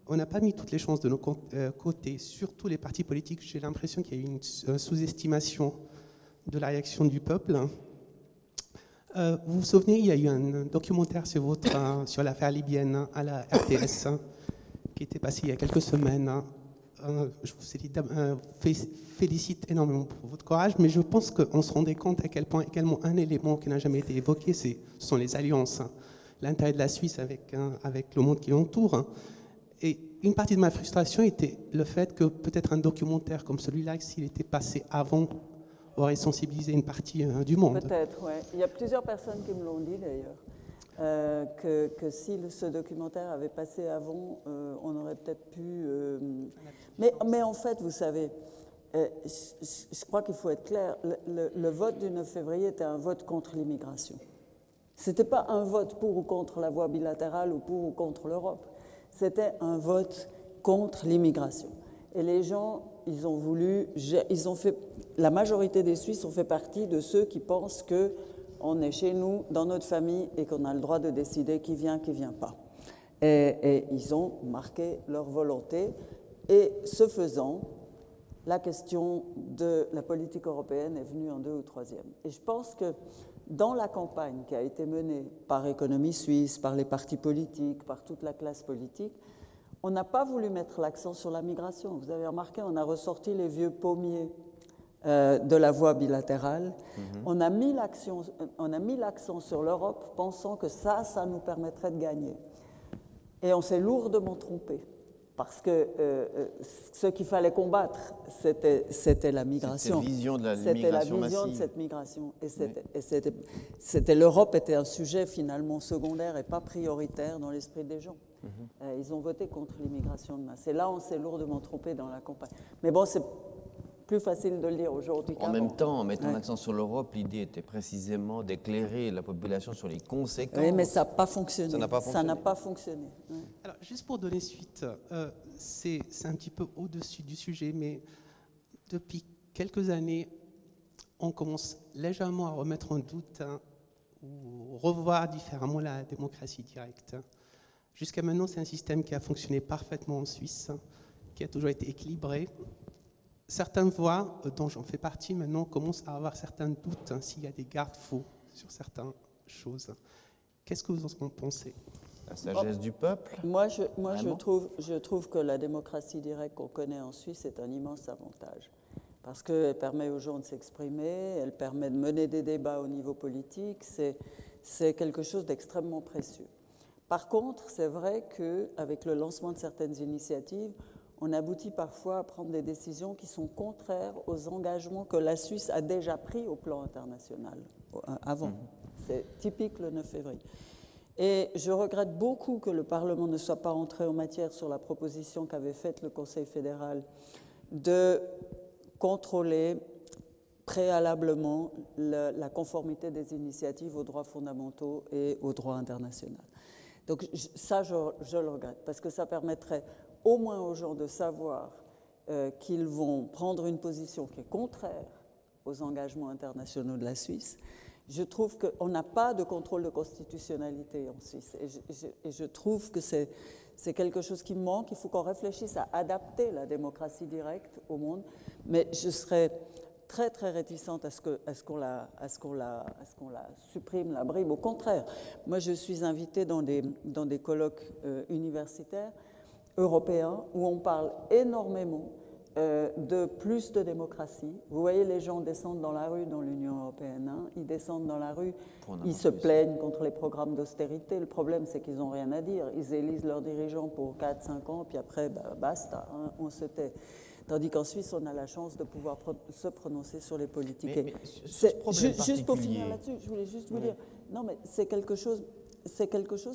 [SPEAKER 5] On n'a pas mis toutes les chances de nos côtés, surtout les partis politiques. J'ai l'impression qu'il y a eu une sous-estimation de la réaction du peuple. Vous vous souvenez, il y a eu un documentaire sur l'affaire libyenne à la RTS qui était passé il y a quelques semaines. je vous félicite énormément pour votre courage, mais je pense qu'on se rendait compte à quel point également un élément qui n'a jamais été évoqué, ce sont les alliances. L'intérêt de la Suisse avec le monde qui l'entoure. Et une partie de ma frustration était le fait que peut-être un documentaire comme celui-là, s'il était passé avant, aurait sensibilisé une partie du monde.
[SPEAKER 2] Peut-être, oui. Il y a plusieurs personnes qui me l'ont dit d'ailleurs. Que si ce documentaire avait passé avant, on aurait peut-être pu... Mais en fait, vous savez, je crois qu'il faut être clair, le vote du 9 février était un vote contre l'immigration. Ce n'était pas un vote pour ou contre la voie bilatérale ou pour ou contre l'Europe. C'était un vote contre l'immigration. Et les gens, la majorité des Suisses ont fait partie de ceux qui pensent que on est chez nous, dans notre famille, et qu'on a le droit de décider qui vient pas. Et ils ont marqué leur volonté. Et ce faisant, la question de la politique européenne est venue en 2 ou 3e. Et je pense que dans la campagne qui a été menée par Économie Suisse, par les partis politiques, par toute la classe politique, on n'a pas voulu mettre l'accent sur la migration. Vous avez remarqué, on a ressorti les vieux pommiers de la voie bilatérale. On a mis l'accent sur l'Europe, pensant que ça nous permettrait de gagner. Et on s'est lourdement trompé, parce que ce qu'il fallait combattre, c'était la migration.
[SPEAKER 1] Cette vision de la
[SPEAKER 2] C'était
[SPEAKER 1] migration
[SPEAKER 2] la vision
[SPEAKER 1] massive.
[SPEAKER 2] de cette migration. Et l'Europe était un sujet finalement secondaire et pas prioritaire dans l'esprit des gens. Ils ont voté contre l'immigration de masse. Et là, on s'est lourdement trompé dans la campagne. Mais bon, c'est plus facile de le dire aujourd'hui qu'avant.
[SPEAKER 1] En même temps, en mettant l'accent sur l'Europe, l'idée était précisément d'éclairer la population sur les conséquences.
[SPEAKER 2] Oui, mais ça n'a pas fonctionné.
[SPEAKER 1] Ça n'a pas fonctionné.
[SPEAKER 2] Ça n'a pas fonctionné. Ouais.
[SPEAKER 5] Alors, juste pour donner suite, c'est un petit peu au-dessus du sujet, mais depuis quelques années, on commence légèrement à remettre en doute ou revoir différemment la démocratie directe. Jusqu'à maintenant, c'est un système qui a fonctionné parfaitement en Suisse, qui a toujours été équilibré. Certaines voix, dont j'en fais partie maintenant, commencent à avoir certains doutes s'il y a des garde-fous sur certaines choses. Qu'est-ce que vous en pensez?
[SPEAKER 1] La sagesse du peuple.
[SPEAKER 2] Moi, je trouve que la démocratie directe qu'on connaît en Suisse est un immense avantage. Parce qu'elle permet aux gens de s'exprimer, elle permet de mener des débats au niveau politique, c'est quelque chose d'extrêmement précieux. Par contre, c'est vrai qu'avec le lancement de certaines initiatives, on aboutit parfois à prendre des décisions qui sont contraires aux engagements que la Suisse a déjà pris au plan international avant. C'est typique le 9 février. Et je regrette beaucoup que le Parlement ne soit pas entré en matière sur la proposition qu'avait faite le Conseil fédéral de contrôler préalablement la conformité des initiatives aux droits fondamentaux et aux droits internationaux. Donc ça, je le regrette, parce que ça permettrait au moins aux gens de savoir qu'ils vont prendre une position qui est contraire aux engagements internationaux de la Suisse. Je trouve qu'on n'a pas de contrôle de constitutionnalité en Suisse. Et je trouve que c'est quelque chose qui me manque. Il faut qu'on réfléchisse à adapter la démocratie directe au monde. Mais je serais très, très réticente à ce qu'on la supprime, la brime. Au contraire, moi, je suis invitée dans des colloques universitaires européens où on parle énormément de plus de démocratie. Vous voyez, les gens descendent dans la rue dans l'Union européenne. Ils descendent dans la rue, ils se plaignent contre les programmes d'austérité. Le problème, c'est qu'ils n'ont rien à dire. Ils élisent leurs dirigeants pour 4-5 ans, puis après, basta, on se tait. Tandis qu'en Suisse, on a la chance de pouvoir se prononcer sur les politiques.
[SPEAKER 1] Mais ce problème
[SPEAKER 2] juste pour finir là-dessus, je voulais juste vous dire, non, mais c'est quelque chose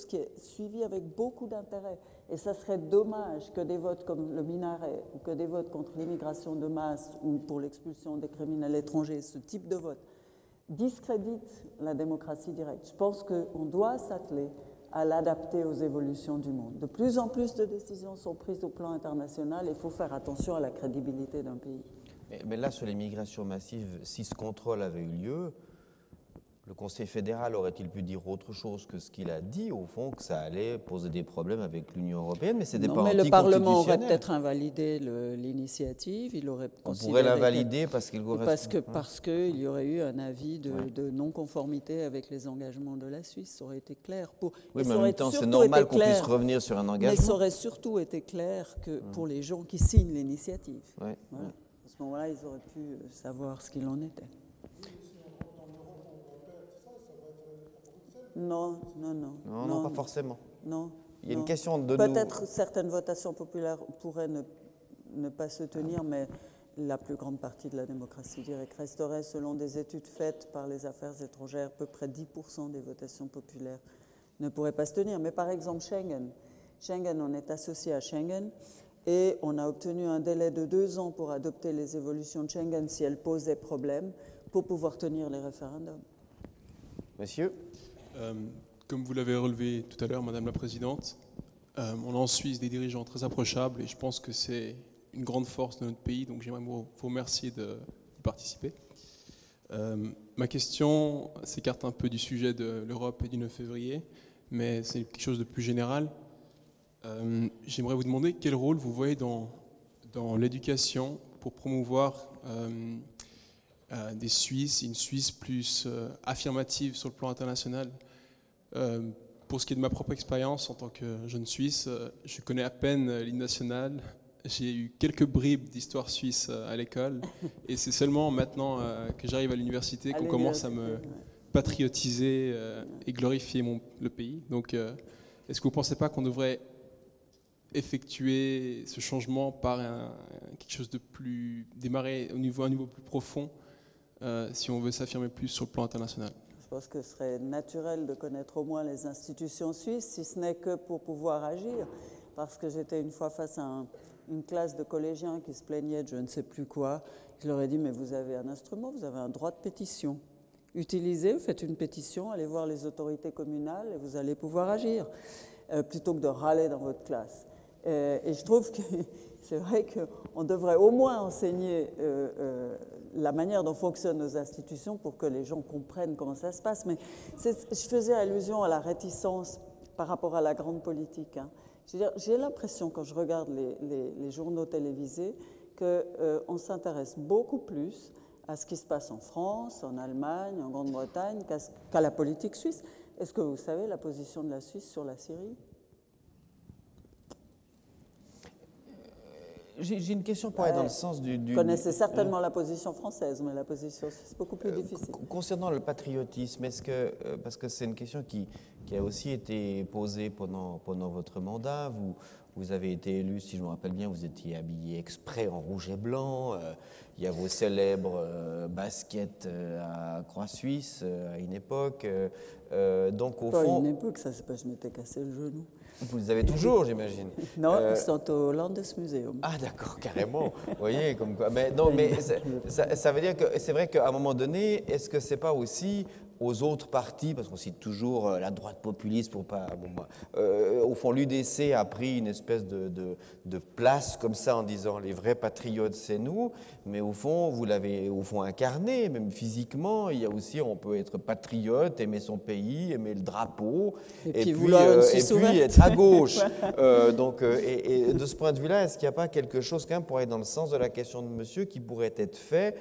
[SPEAKER 2] qui est suivi avec beaucoup d'intérêt. Et ça serait dommage que des votes comme le minaret, ou que des votes contre l'immigration de masse, ou pour l'expulsion des criminels étrangers, ce type de vote, discréditent la démocratie directe. Je pense qu'on doit s'atteler à l'adapter aux évolutions du monde. De plus en plus de décisions sont prises au plan international et il faut faire attention à la crédibilité d'un pays.
[SPEAKER 1] Mais là, sur l'immigration massive, si ce contrôle avait eu lieu, Le Conseil fédéral aurait-il pu dire autre chose que ce qu'il a dit, au fond, que ça allait poser des problèmes avec l'Union européenne, mais c'était pas
[SPEAKER 2] Non, mais le Parlement aurait
[SPEAKER 1] anticonstitutionnel.
[SPEAKER 2] peut-être invalidé l'initiative. Il aurait
[SPEAKER 1] On
[SPEAKER 2] considéré
[SPEAKER 1] pourrait l'invalider parce qu'il
[SPEAKER 2] parce qu'il y aurait eu un avis de non-conformité avec les engagements de la Suisse. Ça aurait été clair.
[SPEAKER 1] Oui,
[SPEAKER 2] et
[SPEAKER 1] mais
[SPEAKER 2] ça
[SPEAKER 1] en
[SPEAKER 2] aurait
[SPEAKER 1] même temps, c'est
[SPEAKER 2] surtout
[SPEAKER 1] normal
[SPEAKER 2] été
[SPEAKER 1] qu'on puisse
[SPEAKER 2] clair.
[SPEAKER 1] revenir sur un
[SPEAKER 2] Mais
[SPEAKER 1] engagement.
[SPEAKER 2] ça aurait surtout été clair que pour les gens qui signent l'initiative.
[SPEAKER 1] Ouais.
[SPEAKER 2] Voilà. À ce moment-là, ils auraient pu savoir ce qu'il en était. Non,
[SPEAKER 1] Non, pas forcément.
[SPEAKER 2] Non.
[SPEAKER 1] Il y a une
[SPEAKER 2] non.
[SPEAKER 1] question de
[SPEAKER 2] Peut-être certaines votations populaires pourraient ne pas se tenir, mais la plus grande partie de la démocratie directe resterait, selon des études faites par les affaires étrangères, à peu près 10% des votations populaires ne pourraient pas se tenir. Mais par exemple, Schengen, on est associé à Schengen et on a obtenu un délai de 2 ans pour adopter les évolutions de Schengen si elles posaient problème pour pouvoir tenir les référendums.
[SPEAKER 1] Monsieur?
[SPEAKER 6] Comme vous l'avez relevé tout à l'heure, Madame la Présidente, on a en Suisse des dirigeants très approchables et je pense que c'est une grande force de notre pays, donc j'aimerais vous remercier d'y participer. Ma question s'écarte un peu du sujet de l'Europe et du 9 février, mais c'est quelque chose de plus général. J'aimerais vous demander quel rôle vous voyez dans l'éducation pour promouvoir des Suisses, une Suisse plus affirmative sur le plan international. Pour ce qui est de ma propre expérience en tant que jeune Suisse, je connais à peine l'hymne national. J'ai eu quelques bribes d'histoire suisse à l'école et c'est seulement maintenant que j'arrive à l'université qu'on commence à me patriotiser et glorifier le pays. Donc, est-ce que vous ne pensez pas qu'on devrait effectuer ce changement par quelque chose de plus démarrer un niveau plus profond si on veut s'affirmer plus sur le plan international?
[SPEAKER 2] Je pense que ce serait naturel de connaître au moins les institutions suisses, si ce n'est que pour pouvoir agir. Parce que j'étais une fois face à une classe de collégiens qui se plaignaient de je ne sais plus quoi. Je leur ai dit, mais vous avez un instrument, vous avez un droit de pétition. Utilisez, vous faites une pétition, allez voir les autorités communales et vous allez pouvoir agir, plutôt que de râler dans votre classe. Et je trouve que c'est vrai qu'on devrait au moins enseigner la manière dont fonctionnent nos institutions pour que les gens comprennent comment ça se passe. Mais je faisais allusion à la réticence par rapport à la grande politique. Hein. J'ai l'impression, quand je regarde les journaux télévisés, qu'on s'intéresse beaucoup plus à ce qui se passe en France, en Allemagne, en Grande-Bretagne, qu'à la politique suisse. Est-ce que vous savez la position de la Suisse sur la Syrie ?
[SPEAKER 1] J'ai une question pour aller dans le sens du...
[SPEAKER 2] Vous connaissez certainement la position française, mais la position c'est beaucoup plus difficile.
[SPEAKER 1] Concernant le patriotisme, est-ce que, parce que c'est une question qui a aussi été posée pendant votre mandat, vous avez été élu, si je me rappelle bien, vous étiez habillé exprès en rouge et blanc, il y a vos célèbres baskets à Croix Suisse à une époque, donc au fond...
[SPEAKER 2] À une époque, ça c'est pas je m'étais cassé le genou.
[SPEAKER 1] Vous les avez toujours, j'imagine.
[SPEAKER 2] Non, ils sont au Landesmuseum.
[SPEAKER 1] Ah d'accord, carrément. Vous voyez, comme quoi. Mais non, mais ça veut dire que c'est vrai qu'à un moment donné, est-ce que c'est pas aussi aux autres partis, parce qu'on cite toujours la droite populiste pour pas... au fond, l'UDC a pris une espèce de place comme ça en disant les vrais patriotes, c'est nous, mais au fond, vous l'avez au fond incarné, même physiquement, il y a aussi, on peut être patriote, aimer son pays, aimer le drapeau,
[SPEAKER 2] et puis être
[SPEAKER 1] à gauche. Donc, et de ce point de vue-là, est-ce qu'il n'y a pas quelque chose quand même pour aller dans le sens de la question de monsieur qui pourrait être fait,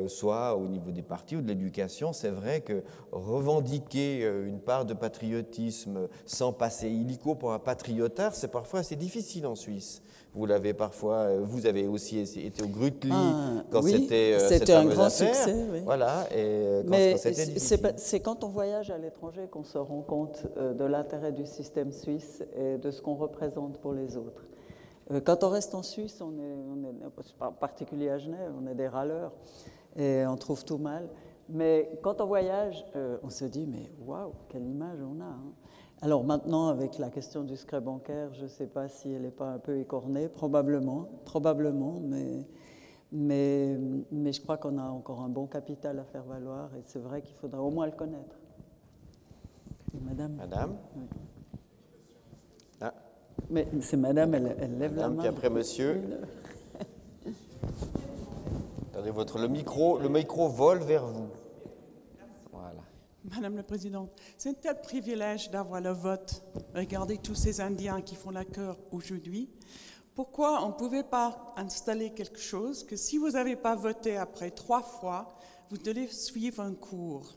[SPEAKER 1] soit au niveau des partis ou de l'éducation? C'est vrai que revendiquer une part de patriotisme sans passer illico pour un patriotard, c'est parfois assez difficile en Suisse. Vous l'avez parfois, vous avez aussi été au Grütli quand
[SPEAKER 2] oui,
[SPEAKER 1] c'était
[SPEAKER 2] cette
[SPEAKER 1] un
[SPEAKER 2] grand
[SPEAKER 1] affaire.
[SPEAKER 2] Succès. Oui.
[SPEAKER 1] Voilà, et
[SPEAKER 2] mais
[SPEAKER 1] c'était difficile.
[SPEAKER 2] C'est quand on voyage à l'étranger qu'on se rend compte de l'intérêt du système suisse et de ce qu'on représente pour les autres. Quand on reste en Suisse, on est en particulier à Genève, on est des râleurs et on trouve tout mal. Mais quand on voyage, on se dit, mais waouh, quelle image on a. Hein. Alors maintenant, avec la question du secret bancaire, je ne sais pas si elle n'est pas un peu écornée, probablement, mais je crois qu'on a encore un bon capital à faire valoir et c'est vrai qu'il faudra au moins le connaître. Et madame. Oui.
[SPEAKER 1] Ah.
[SPEAKER 2] Mais c'est madame, elle lève la main.
[SPEAKER 1] Puis après monsieur. Attendez, le micro vole vers vous. Voilà.
[SPEAKER 7] Madame la Présidente, c'est un tel privilège d'avoir le vote. Regardez tous ces Indiens qui font la chœur aujourd'hui. Pourquoi on ne pouvait pas installer quelque chose que si vous n'avez pas voté après 3 fois, vous devez suivre un cours.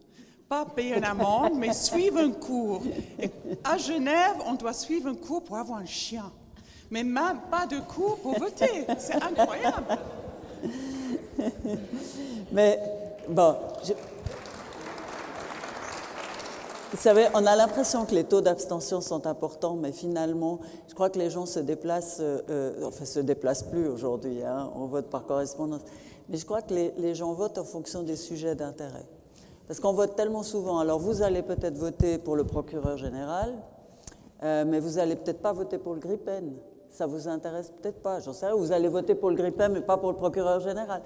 [SPEAKER 7] Pas payer une amende, mais suivre un cours. Et à Genève, on doit suivre un cours pour avoir un chien. Mais même pas de cours pour voter. C'est incroyable.
[SPEAKER 2] Mais bon, vous savez, on a l'impression que les taux d'abstention sont importants, mais finalement, je crois que les gens se déplacent, enfin se déplacent plus aujourd'hui, hein, on vote par correspondance, mais je crois que les gens votent en fonction des sujets d'intérêt. Parce qu'on vote tellement souvent. Alors vous allez peut-être voter pour le procureur général, mais vous n'allez peut-être pas voter pour le Gripen. Ça vous intéresse peut-être pas, j'en sais rien. Vous allez voter pour le Gripen, mais pas pour le procureur général.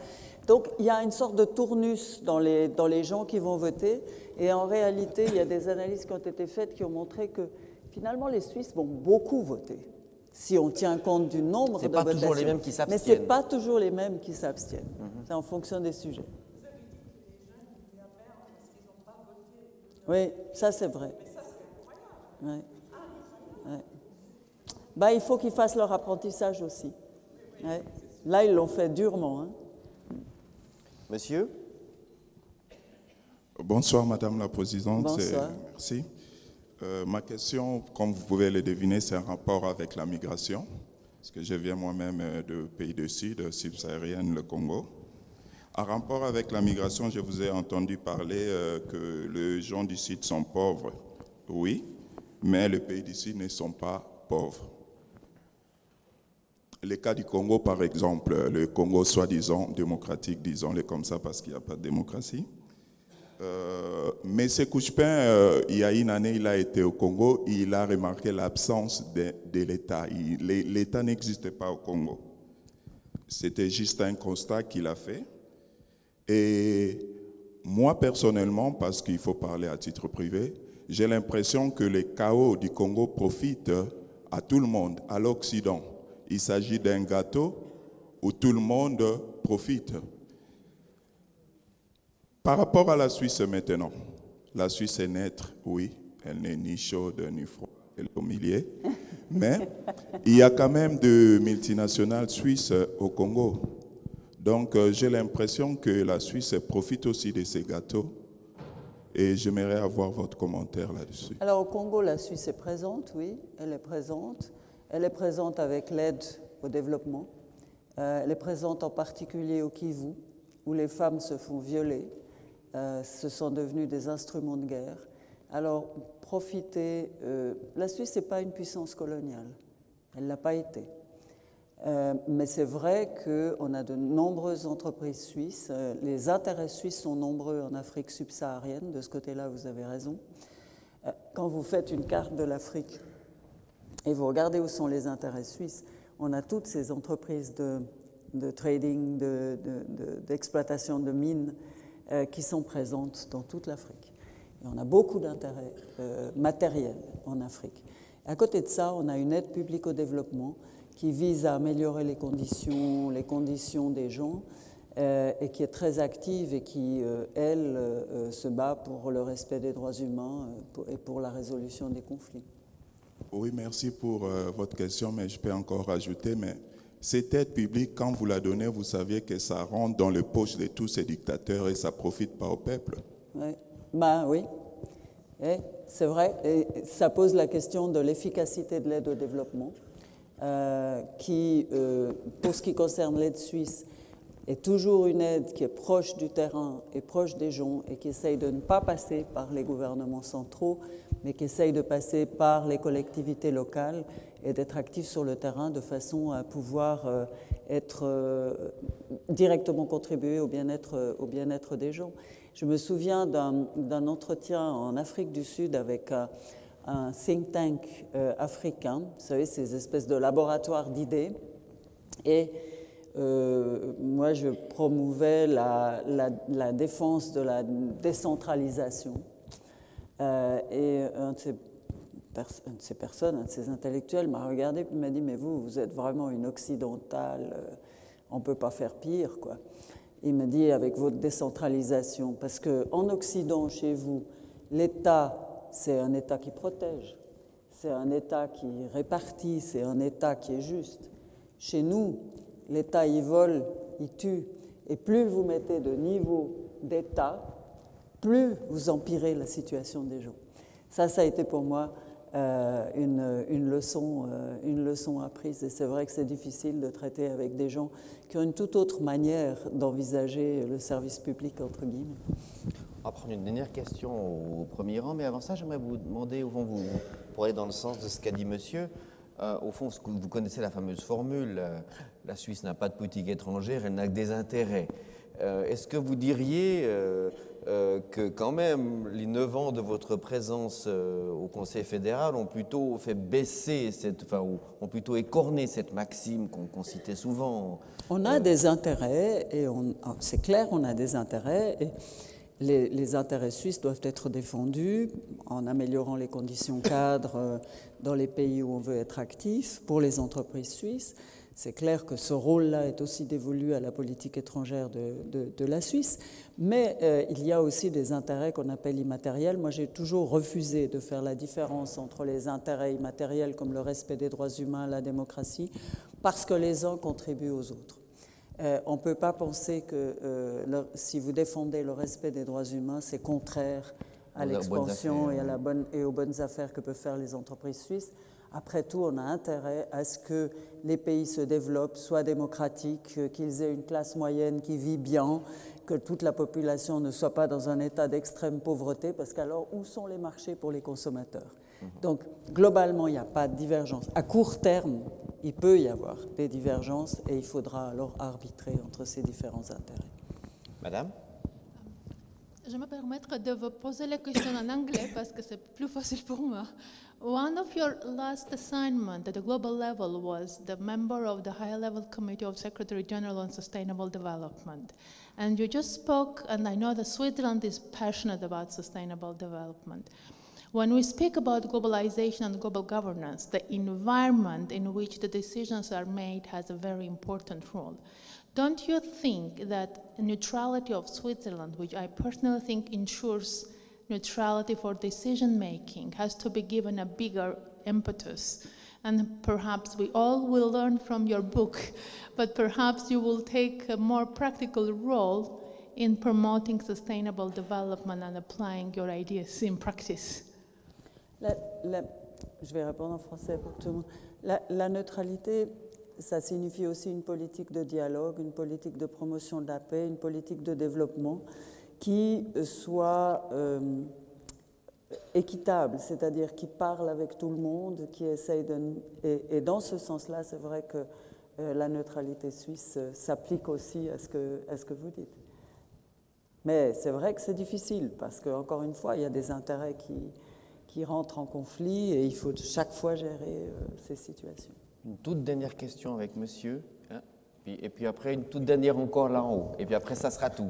[SPEAKER 2] Donc il y a une sorte de tournus dans les gens qui vont voter. Et en réalité, il y a des analyses qui ont été faites qui ont montré que finalement les Suisses vont beaucoup voter, si on tient compte du nombre de votations.
[SPEAKER 1] C'est pas toujours les mêmes qui s'abstiennent.
[SPEAKER 2] Mais ce n'est pas toujours les mêmes qui s'abstiennent. C'est en fonction des sujets. Oui, ça c'est vrai. Ouais. Ouais. Ben, il faut qu'ils fassent leur apprentissage aussi. Ouais. Là, ils l'ont fait durement. Hein.
[SPEAKER 1] Monsieur?
[SPEAKER 8] Bonsoir, Madame la Présidente.
[SPEAKER 2] Bonsoir.
[SPEAKER 8] Merci. Ma question, comme vous pouvez le deviner, c'est un rapport avec la migration, parce que je viens moi-même de pays du Sud, subsaharienne, le Congo. En rapport avec la migration, je vous ai entendu parler que les gens du Sud sont pauvres. Oui, mais les pays du Sud ne sont pas pauvres. Le cas du Congo, par exemple, le Congo soi-disant démocratique, disons-le comme ça parce qu'il n'y a pas de démocratie. Mais ce Couchepin, il y a une année, il a été au Congo, il a remarqué l'absence de l'État. L'État n'existait pas au Congo. C'était juste un constat qu'il a fait. Et moi, personnellement, parce qu'il faut parler à titre privé, j'ai l'impression que les chaos du Congo profitent à tout le monde, à l'Occident. Il s'agit d'un gâteau où tout le monde profite. Par rapport à la Suisse maintenant, la Suisse est neutre, oui, elle n'est ni chaude ni froide, elle est au milieu, mais il y a quand même de multinationales suisses au Congo. Donc j'ai l'impression que la Suisse profite aussi de ces gâteaux et j'aimerais avoir votre commentaire là-dessus.
[SPEAKER 2] Alors au Congo, la Suisse est présente, oui, elle est présente. Elle est présente avec l'aide au développement. Elle est présente en particulier au Kivu, où les femmes se font violer. Ce sont devenus des instruments de guerre. Alors, profitez. La Suisse n'est pas une puissance coloniale. Elle ne l'a pas été. Mais c'est vrai qu'on a de nombreuses entreprises suisses. Les intérêts suisses sont nombreux en Afrique subsaharienne. De ce côté-là, vous avez raison. Quand vous faites une carte de l'Afrique et vous regardez où sont les intérêts suisses, on a toutes ces entreprises de trading, d'exploitation de mines qui sont présentes dans toute l'Afrique. Et on a beaucoup d'intérêts matériels en Afrique. À côté de ça, on a une aide publique au développement qui vise à améliorer les conditions des gens et qui est très active et qui, elle, se bat pour le respect des droits humains et pour la résolution des conflits.
[SPEAKER 8] Oui, merci pour votre question, mais je peux encore rajouter, mais cette aide publique, quand vous la donnez, vous saviez que ça rentre dans les poches de tous ces dictateurs et ça ne profite pas au peuple.
[SPEAKER 2] Oui, ben, oui. C'est vrai, et ça pose la question de l'efficacité de l'aide au développement, qui, pour ce qui concerne l'aide suisse, est toujours une aide qui est proche du terrain et proche des gens et qui essaye de ne pas passer par les gouvernements centraux, mais qui essaye de passer par les collectivités locales et d'être actif sur le terrain de façon à pouvoir être directement contribuer au bien-être des gens. Je me souviens d'un entretien en Afrique du Sud avec un think tank africain, vous savez, ces espèces de laboratoires d'idées, et moi je promouvais la défense de la décentralisation. Et un de ces personnes, un de ces intellectuels m'a regardé et m'a dit « Mais vous êtes vraiment une occidentale, on ne peut pas faire pire, quoi. » Il m'a dit « Avec votre décentralisation, parce qu'en Occident, chez vous, l'État, c'est un État qui protège, c'est un État qui répartit, c'est un État qui est juste. Chez nous, l'État, il vole, il tue. Et plus vous mettez de niveau d'État, plus vous empirez la situation des gens. Ça a été pour moi une leçon apprise. Et c'est vrai que c'est difficile de traiter avec des gens qui ont une toute autre manière d'envisager le service public, entre guillemets.
[SPEAKER 1] On va prendre une dernière question au premier rang, mais avant ça, j'aimerais vous demander, au fond, pour aller dans le sens de ce qu'a dit monsieur, au fond, vous connaissez la fameuse formule, la Suisse n'a pas de politique étrangère, elle n'a que des intérêts. Est-ce que vous diriez que quand même les 9 ans de votre présence au Conseil fédéral ont plutôt fait baisser, ont plutôt écorné cette maxime qu'on citait souvent?
[SPEAKER 2] On a des intérêts, et c'est clair, on a des intérêts, et les intérêts suisses doivent être défendus en améliorant les conditions cadres dans les pays où on veut être actif pour les entreprises suisses. C'est clair que ce rôle-là est aussi dévolu à la politique étrangère de la Suisse, mais il y a aussi des intérêts qu'on appelle immatériels. Moi, j'ai toujours refusé de faire la différence entre les intérêts immatériels comme le respect des droits humains, la démocratie, parce que les uns contribuent aux autres. On ne peut pas penser que si vous défendez le respect des droits humains, c'est contraire à l'expansion et aux bonnes affaires que peuvent faire les entreprises suisses. Après tout, on a intérêt à ce que les pays se développent, soient démocratiques, qu'ils aient une classe moyenne qui vit bien, que toute la population ne soit pas dans un état d'extrême pauvreté, parce qu'alors, où sont les marchés pour les consommateurs? Donc, globalement, il n'y a pas de divergence. À court terme, il peut y avoir des divergences et il faudra alors arbitrer entre ces différents intérêts.
[SPEAKER 1] Madame?
[SPEAKER 9] Je me permettre de vous poser la question en anglais parce que c'est plus facile pour moi. One of your last assignments at the global level was the member of the high-level committee of Secretary General on Sustainable Development. And you just spoke, and I know that Switzerland is passionate about sustainable development. When we speak about globalization and global governance, the environment in which the decisions are made has a very important role. Don't you think that neutrality of Switzerland, which I personally think ensures neutrality for decision-making, has to be given a bigger impetus? And perhaps we all will learn from your book, but perhaps you will take a more practical role in promoting sustainable development and applying your ideas in practice.
[SPEAKER 2] Je vais répondre en français pour tout le monde. La neutralité, ça signifie aussi une politique de dialogue, une politique de promotion de la paix, une politique de développement qui soit équitable, c'est-à-dire qui parle avec tout le monde, qui essaye de... Et dans ce sens-là, c'est vrai que la neutralité suisse s'applique aussi à ce que vous dites. Mais c'est vrai que c'est difficile, parce qu'encore une fois, il y a des intérêts qui rentrent en conflit et il faut chaque fois gérer ces situations.
[SPEAKER 1] Une toute dernière question avec monsieur, hein, et puis après une toute dernière encore là en haut, et puis après ça sera tout,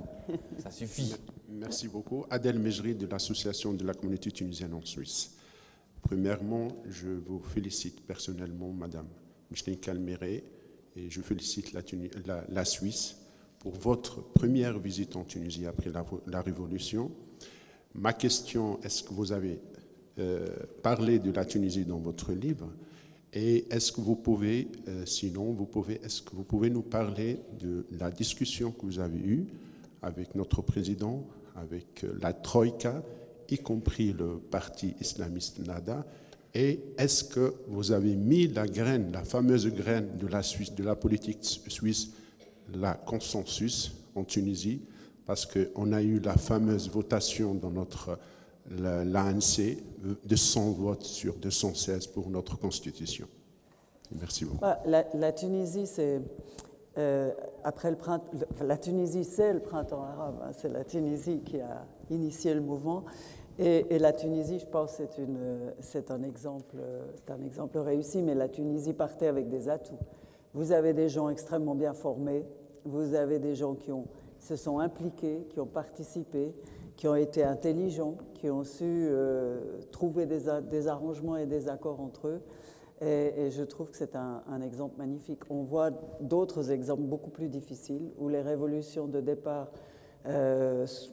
[SPEAKER 1] ça suffit.
[SPEAKER 10] Merci beaucoup. Adèle Mejri de l'Association de la communauté tunisienne en Suisse. Premièrement, je vous félicite personnellement, Madame Micheline Calmeret, et je félicite la Suisse pour votre première visite en Tunisie après la Révolution. Ma question, est-ce que vous avez parlé de la Tunisie dans votre livre? Et est-ce que vous pouvez, est-ce que vous pouvez nous parler de la discussion que vous avez eue avec notre président, avec la Troïka, y compris le parti islamiste Nada, et est-ce que vous avez mis la graine, la fameuse graine de la Suisse, de la politique suisse, la consensus en Tunisie, parce qu'on a eu la fameuse votation dans notre l'ANC de 100 votes sur 216 pour notre constitution. Merci beaucoup.
[SPEAKER 2] La Tunisie, c'est après le printemps. La Tunisie, c'est le printemps arabe. Hein, c'est la Tunisie qui a initié le mouvement. Et la Tunisie, je pense, c'est un exemple réussi. Mais la Tunisie partait avec des atouts. Vous avez des gens extrêmement bien formés. Vous avez des gens qui se sont impliqués, qui ont participé, qui ont été intelligents, qui ont su trouver des arrangements et des accords entre eux. Et je trouve que c'est un exemple magnifique. On voit d'autres exemples beaucoup plus difficiles où les révolutions de départ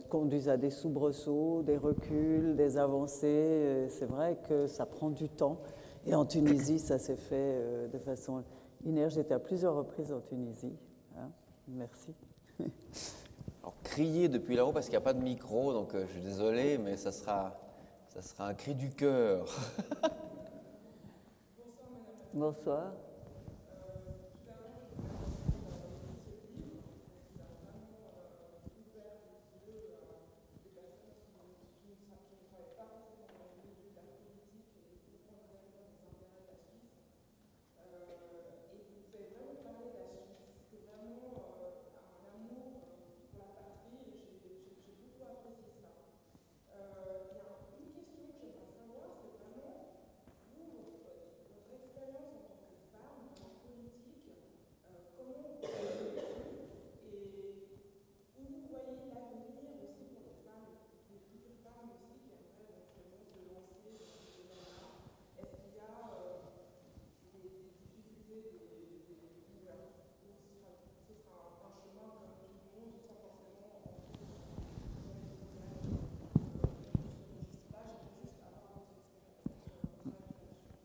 [SPEAKER 2] conduisent à des soubresauts, des reculs, des avancées. C'est vrai que ça prend du temps. Et en Tunisie, ça s'est fait de façon linéaire. J'étais à plusieurs reprises en Tunisie. Hein. Merci.
[SPEAKER 1] Alors, criez depuis là-haut parce qu'il n'y a pas de micro, donc je suis désolé, mais ça sera un cri du cœur.
[SPEAKER 2] Bonsoir.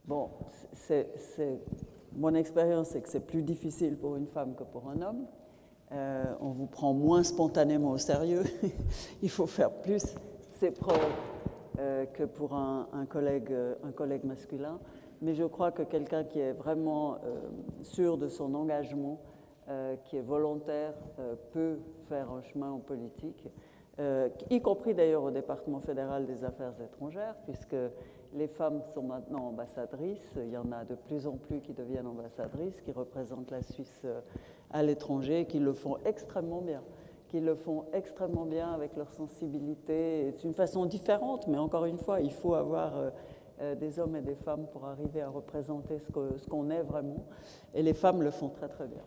[SPEAKER 2] Bon, mon expérience, c'est que c'est plus difficile pour une femme que pour un homme. On vous prend moins spontanément au sérieux. Il faut faire plus ses preuves que pour un collègue masculin. Mais je crois que quelqu'un qui est vraiment sûr de son engagement, qui est volontaire, peut faire un chemin en politique, y compris d'ailleurs au département fédéral des affaires étrangères, puisque les femmes sont maintenant ambassadrices. Il y en a de plus en plus qui deviennent ambassadrices, qui représentent la Suisse à l'étranger, qui le font extrêmement bien. Avec leur sensibilité. C'est une façon différente, mais encore une fois, il faut avoir des hommes et des femmes pour arriver à représenter ce qu'on est vraiment. Et les femmes le font très très bien.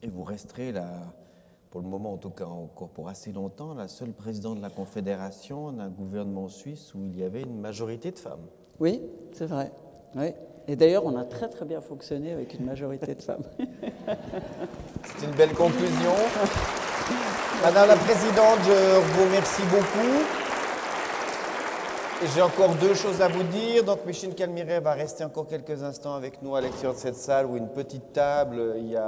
[SPEAKER 1] Et vous resterez là, pour le moment en tout cas encore pour assez longtemps, la seule présidente de la Confédération d'un gouvernement suisse où il y avait une majorité de femmes.
[SPEAKER 2] Oui, c'est vrai. Oui. Et d'ailleurs, on a très très bien fonctionné avec une majorité de femmes.
[SPEAKER 1] C'est une belle conclusion. Madame la Présidente, je vous remercie beaucoup. Et j'ai encore deux choses à vous dire. Donc, Micheline Calmiret va rester encore quelques instants avec nous à l'extérieur de cette salle où une petite table,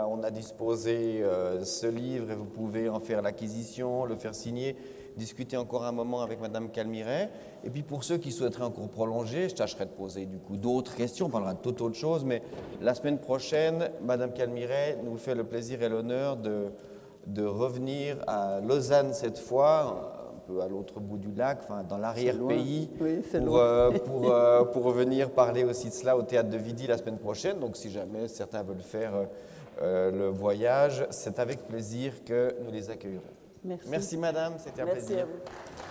[SPEAKER 1] on a disposé ce livre et vous pouvez en faire l'acquisition, le faire signer, discuter encore un moment avec Madame Calmiret. Et puis pour ceux qui souhaiteraient encore prolonger, je tâcherai de poser du coup d'autres questions, on parlera de toute autre chose, mais la semaine prochaine, Madame Calmiret nous fait le plaisir et l'honneur de revenir à Lausanne cette fois, un peu à l'autre bout du lac, enfin dans l'arrière-pays, pour venir parler aussi de cela au Théâtre de Vidy la semaine prochaine. Donc si jamais certains veulent faire le voyage, c'est avec plaisir que nous les accueillerons.
[SPEAKER 2] Merci.
[SPEAKER 1] Merci Madame, c'était un plaisir.
[SPEAKER 2] Merci à vous.